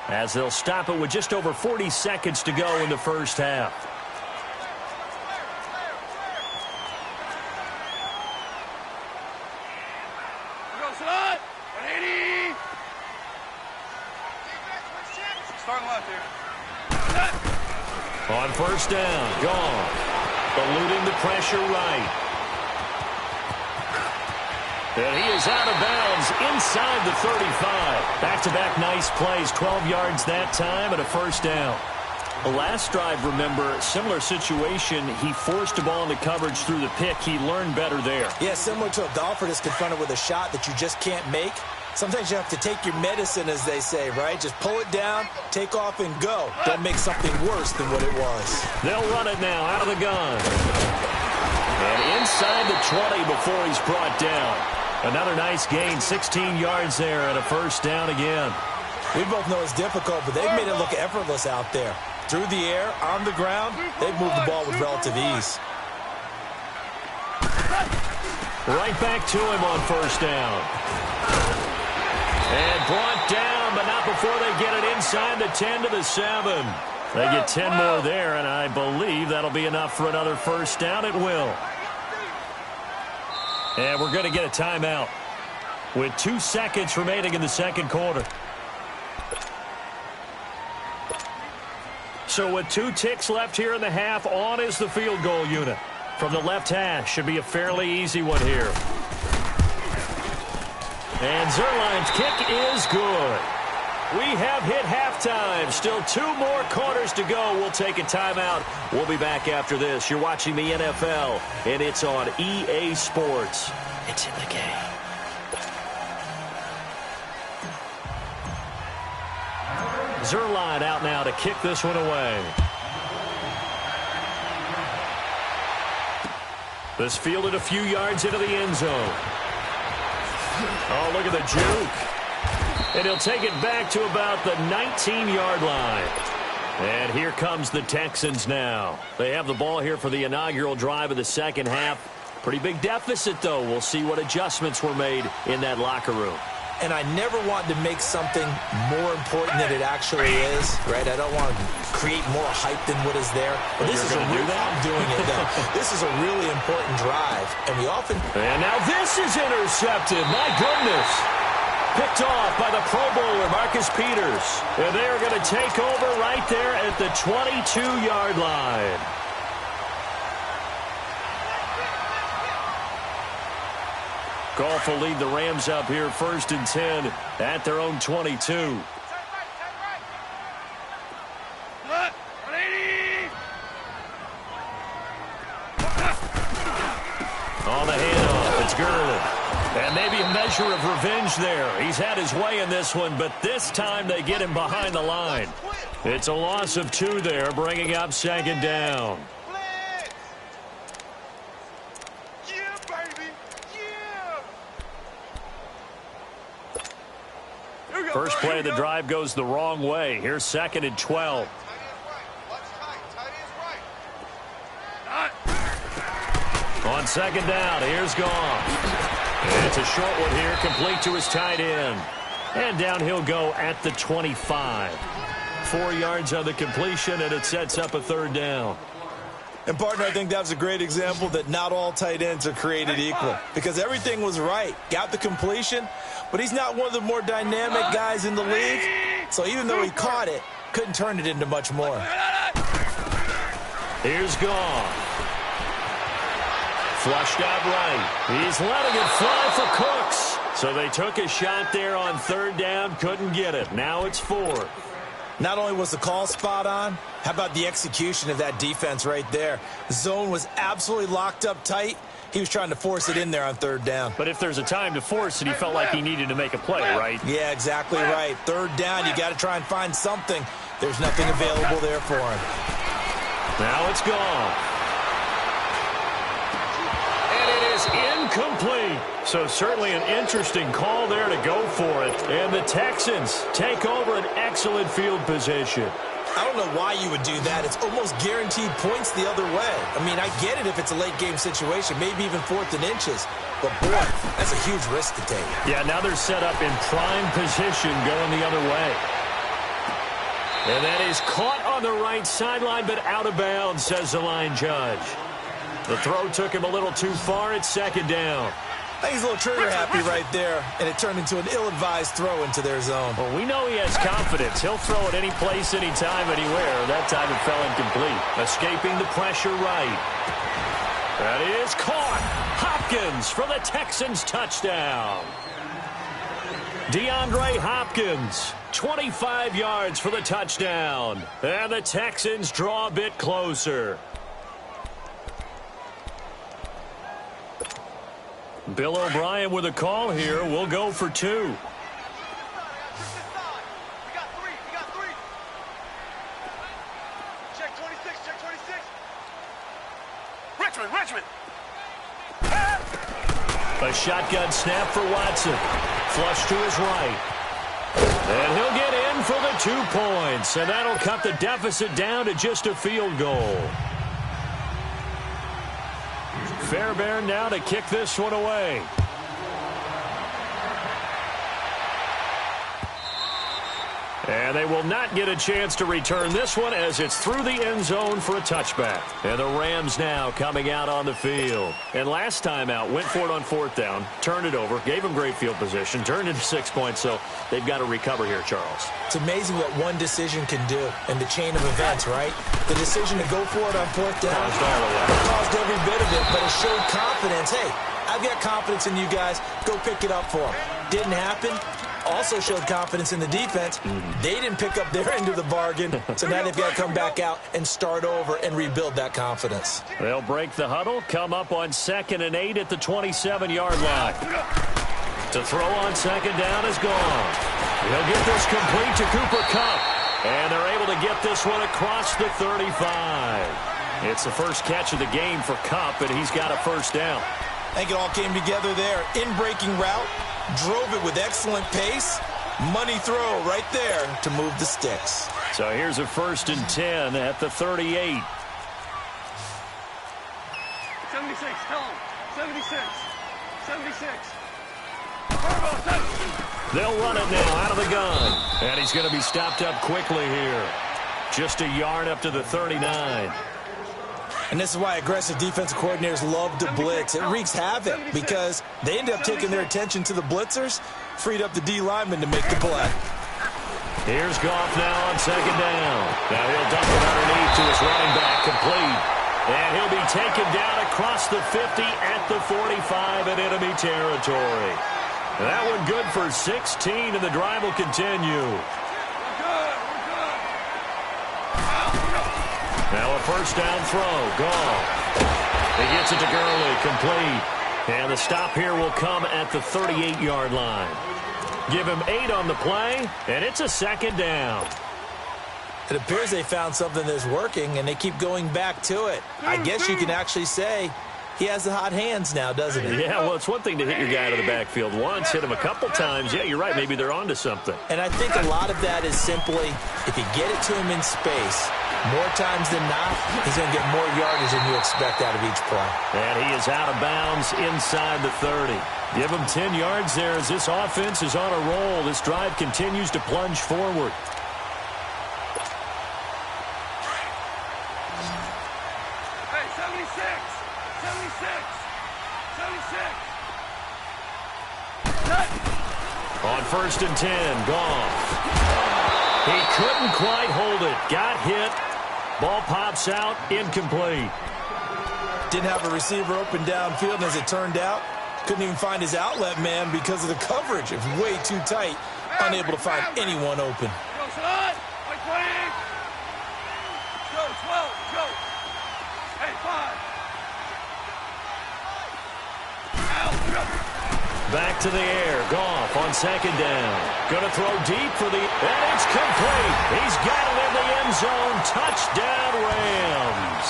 as they'll stop it with just over 40 seconds to go in the first half. On first down, gone. Eluding the pressure right. And he is out of bounds inside the 35. Back-to-back nice plays, 12 yards that time and a first down. The last drive, remember, similar situation. He forced a ball into coverage through the pick. He learned better there. Yeah, similar to a golfer that's confronted with a shot that you just can't make. Sometimes you have to take your medicine, as they say, right? Just pull it down, take off, and go. Don't make something worse than what it was. They'll run it now out of the gun. And inside the 20 before he's brought down. Another nice gain, 16 yards there and a first down again. We both know it's difficult, but they've made it look effortless out there. Through the air, on the ground, they've moved the ball with relative ease. Right back to him on first down. And brought down, but not before they get it inside the 10 to the 7. They get 10 more there, and I believe that'll be enough for another first down. It will. And we're going to get a timeout with 2 seconds remaining in the second quarter. So with 2 ticks left here in the half, on is the field goal unit. From the left hash, should be a fairly easy one here. And Zerline's kick is good. We have hit halftime. Still 2 more quarters to go. We'll take a timeout. We'll be back after this. You're watching the NFL, and it's on EA Sports. It's in the game. Zerline out now to kick this one away. This fielded a few yards into the end zone. Oh, look at the juke. And he'll take it back to about the 19-yard line. And here comes the Texans now. They have the ball here for the inaugural drive of the second half. Pretty big deficit, though. We'll see what adjustments were made in that locker room. And I never want to make something more important than it actually is, right? I don't want to create more hype than what is there. But this is a real, I'm doing it though. This is a really important drive, and we often. And now this is intercepted. My goodness. Picked off by the Pro Bowler, Marcus Peters. And they are going to take over right there at the 22-yard line. Goff will lead the Rams up here 1st and 10 at their own 22. On the handoff, it's Gurley. And maybe a measure of revenge there. He's had his way in this one, but this time they get him behind the line. It's a loss of 2 there, bringing up 2nd down. First play of the drive goes the wrong way. Here's 2nd and 12. On 2nd down, here's Goff. And it's a short one here, complete to his tight end. And down he'll go at the 25. 4 yards on the completion, and it sets up a 3rd down. And, partner, I think that was a great example that not all tight ends are created equal. Because everything was right. Got the completion, but he's not one of the more dynamic guys in the league. So even though he caught it, couldn't turn it into much more. Here's Goff. Flushed out right. He's letting it fly for Cooks. So they took a shot there on 3rd down, couldn't get it. Now it's 4th. Not only was the call spot on, how about the execution of that defense right there? The zone was absolutely locked up tight. He was trying to force it in there on 3rd down. But if there's a time to force it, he felt like he needed to make a play, right? Yeah, exactly right. 3rd down, you got to try and find something. There's nothing available there for him. Now it's gone. And it is incomplete. So certainly an interesting call there to go for it. And the Texans take over an excellent field position. I don't know why you would do that. It's almost guaranteed points the other way. I mean, I get it if it's a late-game situation, maybe even 4th and inches. But, boy, that's a huge risk to take. Yeah, now they're set up in prime position going the other way. And that is caught on the right sideline, but out of bounds, says the line judge. The throw took him a little too far. It's 2nd down. I think he's a little trigger happy right there, and it turned into an ill-advised throw into their zone. Well, we know he has confidence. He'll throw it any place, anytime, anywhere. That time it fell incomplete. Escaping the pressure right. That is caught. Hopkins for the Texans touchdown. DeAndre Hopkins, 25 yards for the touchdown. And the Texans draw a bit closer. Bill O'Brien with a call here. We'll go for 2. We got 3. Check 26. Richmond. A shotgun snap for Watson. Flush to his right. And he'll get in for the 2 points, and that'll cut the deficit down to just a field goal. Fairbairn now to kick this one away. And they will not get a chance to return this one as it's through the end zone for a touchback. And the Rams now coming out on the field. And last time out, went for it on 4th down, turned it over, gave them great field position, turned it to 6 points, so they've got to recover here, Charles. It's amazing what one decision can do in the chain of events, right? The decision to go for it on 4th down caused every bit of it, but it showed confidence. Hey, I've got confidence in you guys. Go pick it up for them. Didn't happen. Also showed confidence in the defense. They didn't pick up their end of the bargain, so now they've got to come back out and start over and rebuild that confidence. They'll break the huddle, come up on 2nd and 8 at the 27-yard line. To throw on 2nd down is gone. He'll get this complete to Cooper Kupp, and they're able to get this one across the 35. It's the first catch of the game for Kupp, and he's got a 1st down. I think it all came together there. In-breaking route. Drove it with excellent pace. Money throw right there to move the sticks. So here's a 1st and 10 at the 38. 76, tell him. 76. 76. They'll run it now out of the gun. And he's going to be stopped up quickly here. Just a yard up to the 39. And this is why aggressive defensive coordinators love to blitz. It wreaks havoc because they end up taking their attention to the blitzers, freed up the D lineman to make the play. Here's Goff now on 2nd down. Now he'll dump it underneath to his running back, complete. And he'll be taken down across the 50 at the 45 in enemy territory. That one good for 16, and the drive will continue. Now a 1st down throw. Goff. He gets it to Gurley. Complete. And the stop here will come at the 38-yard line. Give him 8 on the play, and it's a 2nd down. It appears they found something that's working, and they keep going back to it. I guess you can actually say he has the hot hands now, doesn't he? Yeah, well, it's one thing to hit your guy out of the backfield once, hit him a couple times. Yeah, you're right. Maybe they're onto something. And I think a lot of that is simply if you get it to him in space, more times than not, he's going to get more yardage than you expect out of each play. And he is out of bounds inside the 30. Give him 10 yards there as this offense is on a roll. This drive continues to plunge forward. Hey, 76! 76! 76! On 1st and 10, Goff. He couldn't quite hold it. Got hit. Ball pops out. Incomplete. Didn't have a receiver open downfield, and as it turned out, couldn't even find his outlet man because of the coverage. It was way too tight. Unable to find anyone open. Go, son! Like 20! Go, 12! Go! Hey, 5! Back to the air. Goff on 2nd down. Going to throw deep for the... And it's complete. He's got it in the end zone. Touchdown, Rams.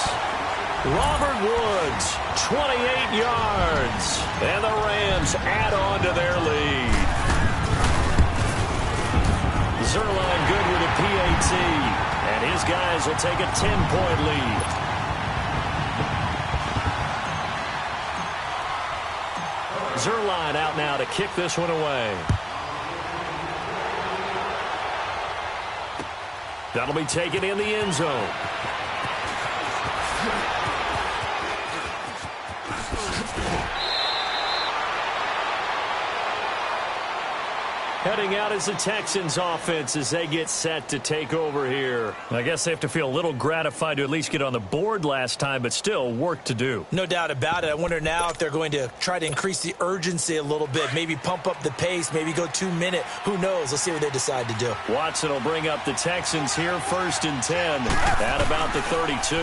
Robert Woods, 28 yards. And the Rams add on to their lead. Zerline good with a PAT. And his guys will take a 10-point lead. Zerline out now to kick this one away. That'll be taken in the end zone. Heading out is the Texans offense as they get set to take over here. I guess they have to feel a little gratified to at least get on the board last time, but still work to do. No doubt about it. I wonder now if they're going to try to increase the urgency a little bit, maybe pump up the pace, maybe go 2-minute. Who knows? Let's see what they decide to do. Watson will bring up the Texans here, 1st and 10 at about the 32.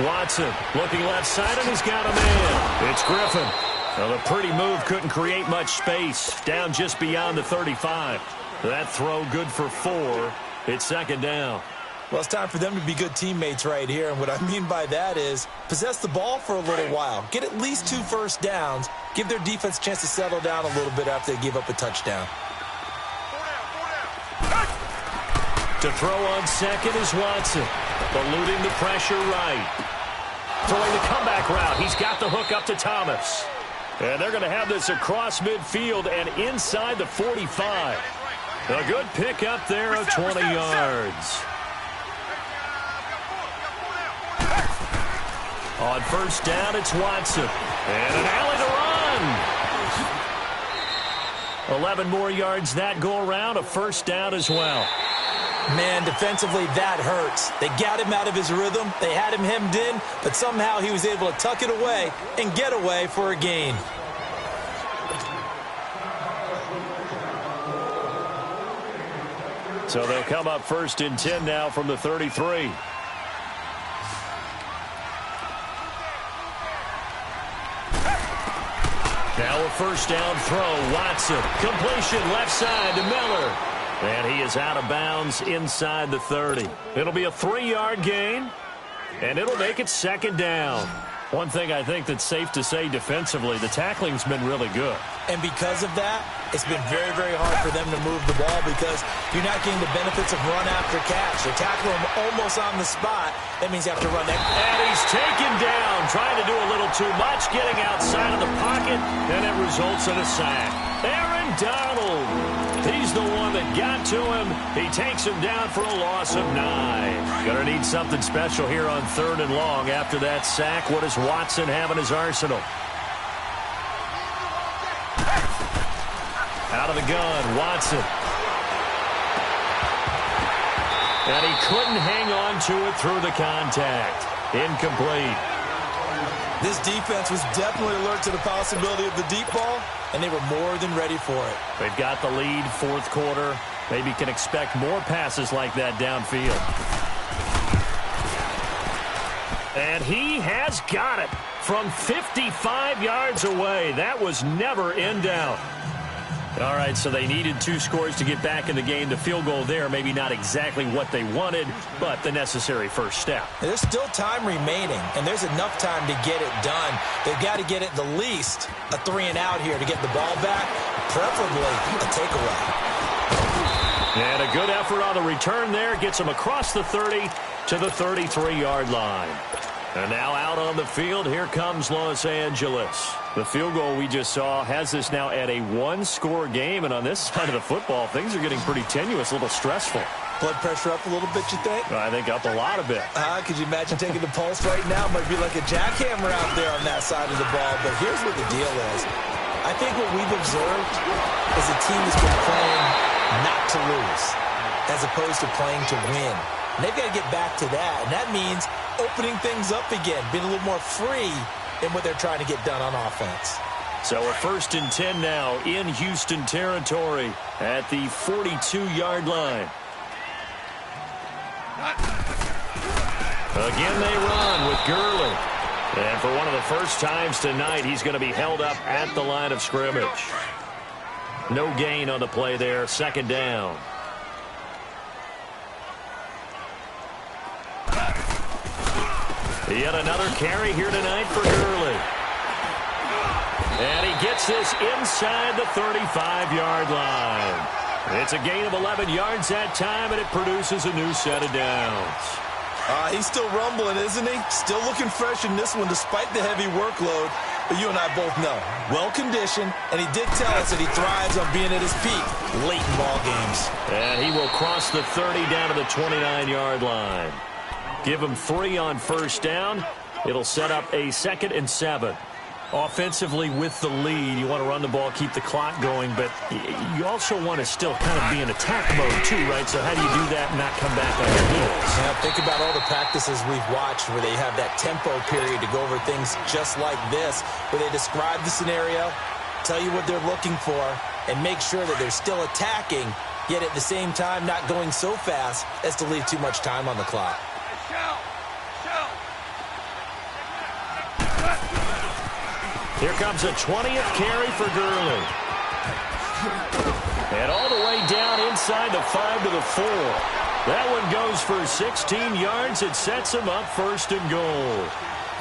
Watson looking left side, and he's got a man. It's Griffin. Well, the pretty move couldn't create much space. Down just beyond the 35. That throw good for 4. It's 2nd down. Well, it's time for them to be good teammates right here. And what I mean by that is possess the ball for a little while. Get at least 2 first downs. Give their defense a chance to settle down a little bit after they give up a touchdown. To throw on second is Watson. Eluding the pressure right. Throwing the comeback route. He's got the hook up to Thomas. And they're going to have this across midfield and inside the 45. A good pick up there of 20 yards. On first down, it's Watson. And an alley to run. 11 more yards that go around. A first down as well. Man, defensively, that hurts. They got him out of his rhythm. They had him hemmed in, but somehow he was able to tuck it away and get away for a gain. So they'll come up first and 10 now from the 33. Now a first down throw. Watson. Completion left side to Miller. And he is out of bounds inside the 30. It'll be a 3-yard gain, and it'll make it second down. One thing I think that's safe to say defensively, the tackling's been really good. And because of that, it's been very, very hard for them to move the ball because you're not getting the benefits of run after catch. They tackle him almost on the spot. That means you have to run that. And he's taken down, trying to do a little too much, getting outside of the pocket, and it results in a sack. Aaron Donald, he's the one that got to him. He takes him down for a loss of 9. Gonna need something special here on 3rd and long after that sack. What does Watson have in his arsenal? Out of the gun, Watson. And he couldn't hang on to it through the contact. Incomplete. This defense was definitely alert to the possibility of the deep ball, and they were more than ready for it. They've got the lead, 4th quarter. Maybe can expect more passes like that downfield. And he has got it from 55 yards away. That was never in doubt. All right, so they needed 2 scores to get back in the game. The field goal there, maybe not exactly what they wanted, but the necessary first step. There's still time remaining, and there's enough time to get it done. They've got to get at the least a 3-and-out here to get the ball back, preferably a takeaway. And a good effort on the return there. Gets them across the 30 to the 33-yard line. And now out on the field, here comes Los Angeles. The field goal we just saw has us now at a 1-score game. And on this side of the football, things are getting pretty tenuous, a little stressful. Blood pressure up a little bit, you think? I think up a lot of it. Could you imagine taking the pulse right now? Might be like a jackhammer out there on that side of the ball. But here's what the deal is. I think what we've observed is the team has been playing not to lose as opposed to playing to win. And they've got to get back to that. And that means opening things up again, being a little more free in what they're trying to get done on offense. So a 1st and 10 now in Houston territory at the 42-yard line. Again they run with Gurley. And for one of the first times tonight, he's going to be held up at the line of scrimmage. No gain on the play there, 2nd down. Yet another carry here tonight for Gurley. And he gets this inside the 35-yard line. It's a gain of 11 yards that time, and it produces a new set of downs. He's still rumbling, isn't he? Still looking fresh in this one despite the heavy workload. But you and I both know, well-conditioned, and he did tell us that he thrives on being at his peak late in ball games. And he will cross the 30 down to the 29-yard line. Give him 3 on first down. It'll set up a 2nd and 7. Offensively with the lead, you want to run the ball, keep the clock going, but you also want to still kind of be in attack mode too, right? So how do you do that and not come back on your heels? Now, think about all the practices we've watched where they have that tempo period to go over things just like this, where they describe the scenario, tell you what they're looking for, and make sure that they're still attacking, yet at the same time not going so fast as to leave too much time on the clock. Here comes a 20th carry for Gurley. And all the way down inside the 5 to the 4. That one goes for 16 yards. It sets him up 1st and goal.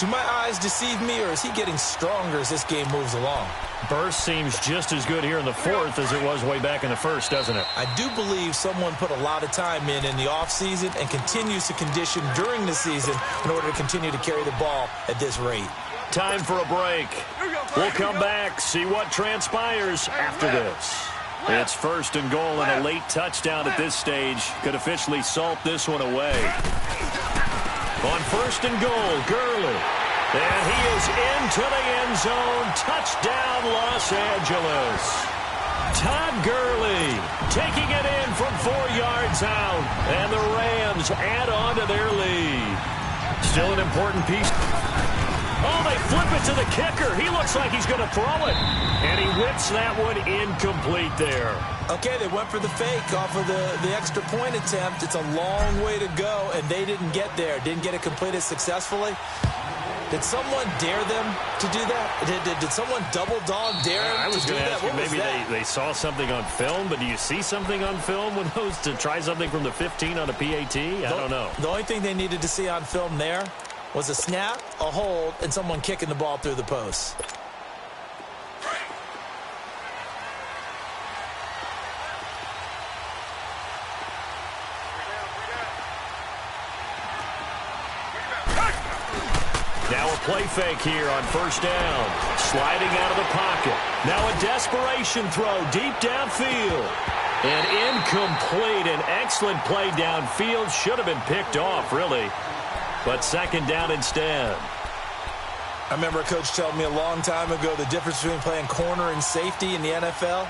Do my eyes deceive me, or is he getting stronger as this game moves along? Burst seems just as good here in the 4th as it was way back in the 1st, doesn't it? I do believe someone put a lot of time in the offseason and continues to condition during the season in order to continue to carry the ball at this rate. Time for a break. We'll come back, see what transpires after this. It's 1st and goal, and a late touchdown at this stage could officially salt this one away. On 1st and goal, Gurley. And he is into the end zone. Touchdown, Los Angeles. Todd Gurley taking it in from 4 yards out. And the Rams add on to their lead. Still an important piece. Oh, they flip it to the kicker. He looks like he's going to throw it. And he whips that one incomplete there. Okay, they went for the fake off of the extra point attempt. It's a long way to go, and they didn't get there. Didn't get it completed successfully. Did someone dare them to do that? Did someone double dog dare them to do that? I was going to ask you, maybe they saw something on film, but do you see something on film when those to try something from the 15 on a PAT? I don't know. The only thing they needed to see on film there was a snap, a hold, and someone kicking the ball through the post. Now a play fake here on 1st down. Sliding out of the pocket. Now a desperation throw deep downfield. And incomplete. An excellent play downfield. Should have been picked off, really. But 2nd down instead. I remember a coach telling me a long time ago the difference between playing corner and safety in the NFL.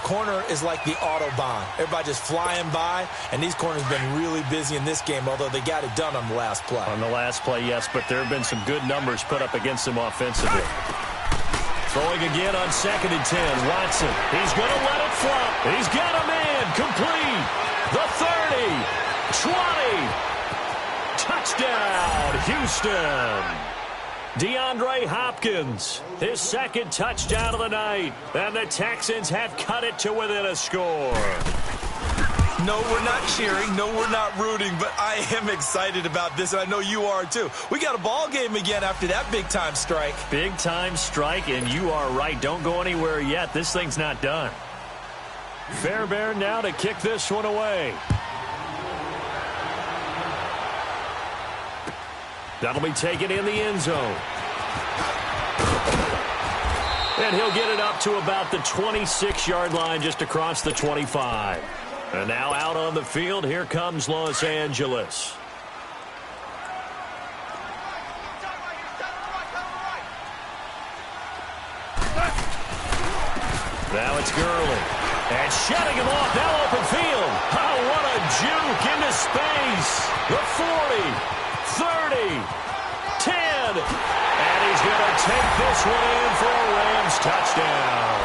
Corner is like the Autobahn. Everybody just flying by, and these corners have been really busy in this game, although they got it done on the last play. On the last play, yes, but there have been some good numbers put up against them offensively. Throwing again on 2nd and 10. Watson, he's going to let it flop. He's got a man, complete. The 30, 20. Touchdown, Houston. DeAndre Hopkins, his 2nd touchdown of the night. And the Texans have cut it to within a score. No, we're not cheering. No, we're not rooting. But I am excited about this, and I know you are too. We got a ball game again after that big-time strike. Big-time strike, and you are right. Don't go anywhere yet. This thing's not done. Fairbairn now to kick this one away. That'll be taken in the end zone. And he'll get it up to about the 26-yard line, just across the 25. And now out on the field, here comes Los Angeles. Now it's Gurley. And shutting him off, now open field. Oh, what a juke into space. The 40. 30, 10, and he's going to take this one in for a Rams touchdown.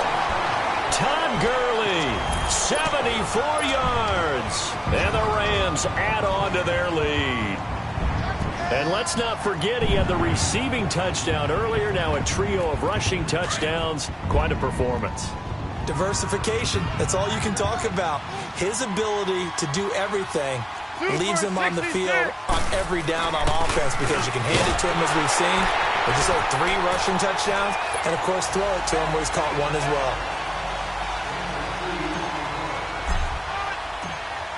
Todd Gurley, 74 yards, and the Rams add on to their lead. And let's not forget he had the receiving touchdown earlier, now a trio of rushing touchdowns. Quite a performance. Diversification, that's all you can talk about. His ability to do everything leaves him on the field on every down on offense because you can hand it to him, as we've seen, with just like 3 rushing touchdowns, and, of course, throw it to him where he's caught one as well.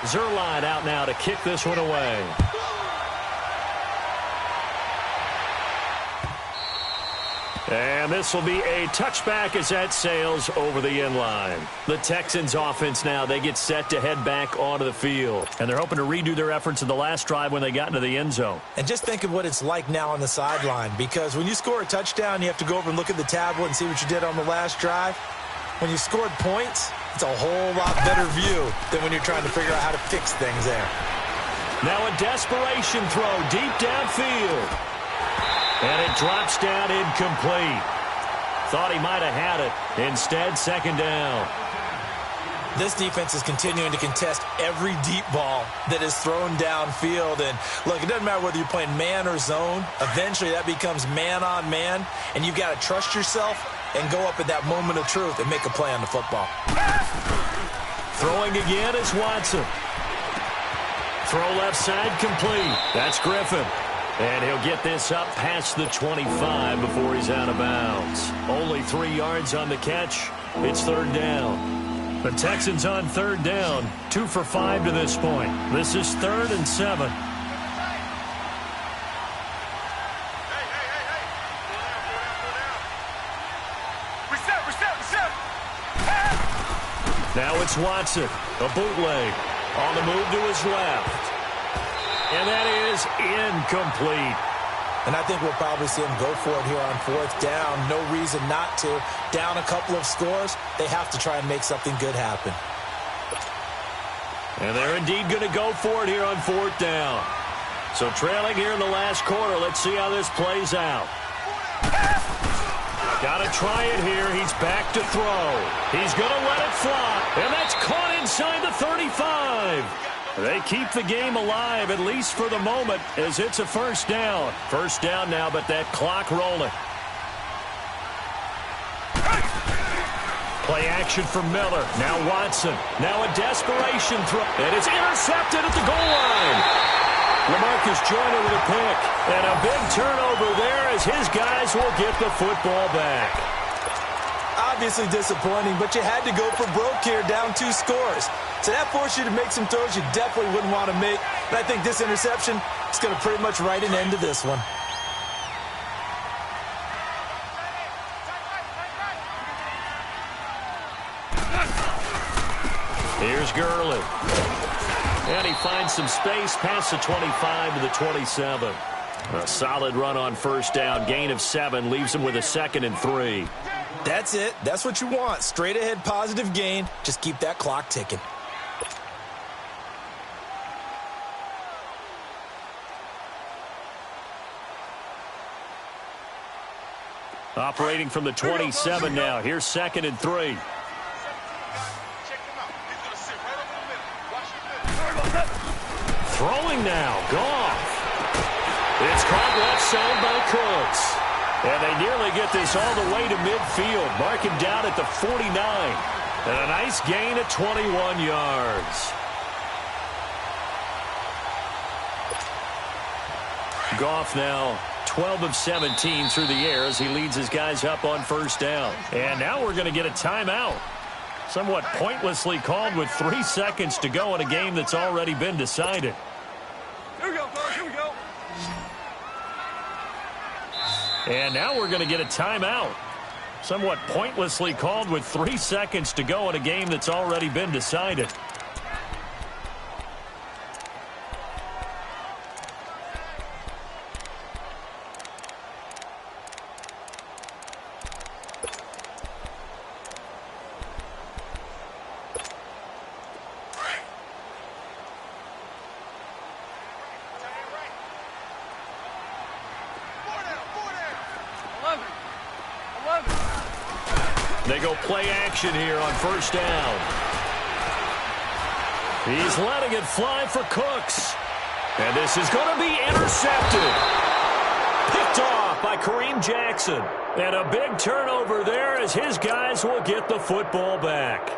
Zerline out now to kick this one away. And this will be a touchback as that sails over the end line. The Texans offense now, they get set to head back onto the field. And they're hoping to redo their efforts in the last drive when they got into the end zone. And just think of what it's like now on the sideline, because when you score a touchdown, you have to go over and look at the tablet and see what you did on the last drive. When you scored points, it's a whole lot better view than when you're trying to figure out how to fix things there. Now a desperation throw deep downfield. And it drops down incomplete. Thought he might have had it. Instead, 2nd down. This defense is continuing to contest every deep ball that is thrown downfield. And, look, it doesn't matter whether you're playing man or zone. Eventually, that becomes man-on-man, and you've got to trust yourself and go up at that moment of truth and make a play on the football. Throwing again is Watson. Throw left side complete. That's Griffin. And he'll get this up past the 25 before he's out of bounds. Only 3 yards on the catch. It's third down. The Texans on third down. 2 for 5 to this point. This is 3rd and 7. Now it's Watson. A bootleg. On the move to his left. And that is incomplete. And I think we'll probably see him go for it here on 4th down. No reason not to. Down a couple of scores, they have to try and make something good happen. And they're indeed going to go for it here on 4th down. So trailing here in the last quarter, let's see how this plays out. Got to try it here. He's back to throw. He's going to let it fly. And that's caught inside the 35. They keep the game alive, at least for the moment, as it's a first down. First down now, but that clock rolling. Play action for Miller. Now Watson. Now a desperation throw. And it's intercepted at the goal line. LaMarcus Joyner with a pick. And a big turnover there as his guys will get the football back. Obviously disappointing, but you had to go for broke here, down 2 scores. So that forced you to make some throws you definitely wouldn't want to make. And I think this interception is going to pretty much write an end to this one. Here's Gurley. And he finds some space past the 25 to the 27. A solid run on first down. Gain of 7 leaves him with a 2nd and 3. That's it. That's what you want. Straight ahead positive gain. Just keep that clock ticking. Operating from the 27 now. Here's 2nd and 3. Throwing now. Goff. It's caught left side by Cooks. And they nearly get this all the way to midfield. Mark him down at the 49. And a nice gain of 21 yards. Goff now 12 of 17 through the air as he leads his guys up on first down. And now we're going to get a timeout. Somewhat pointlessly called with 3 seconds to go in a game that's already been decided. Here we go, fellas. Here we go. And now we're going to get a timeout. Somewhat pointlessly called with 3 seconds to go in a game that's already been decided. They go play action here on first down. He's letting it fly for Cooks. And this is going to be intercepted. Picked off by Kareem Jackson. And a big turnover there as his guys will get the football back.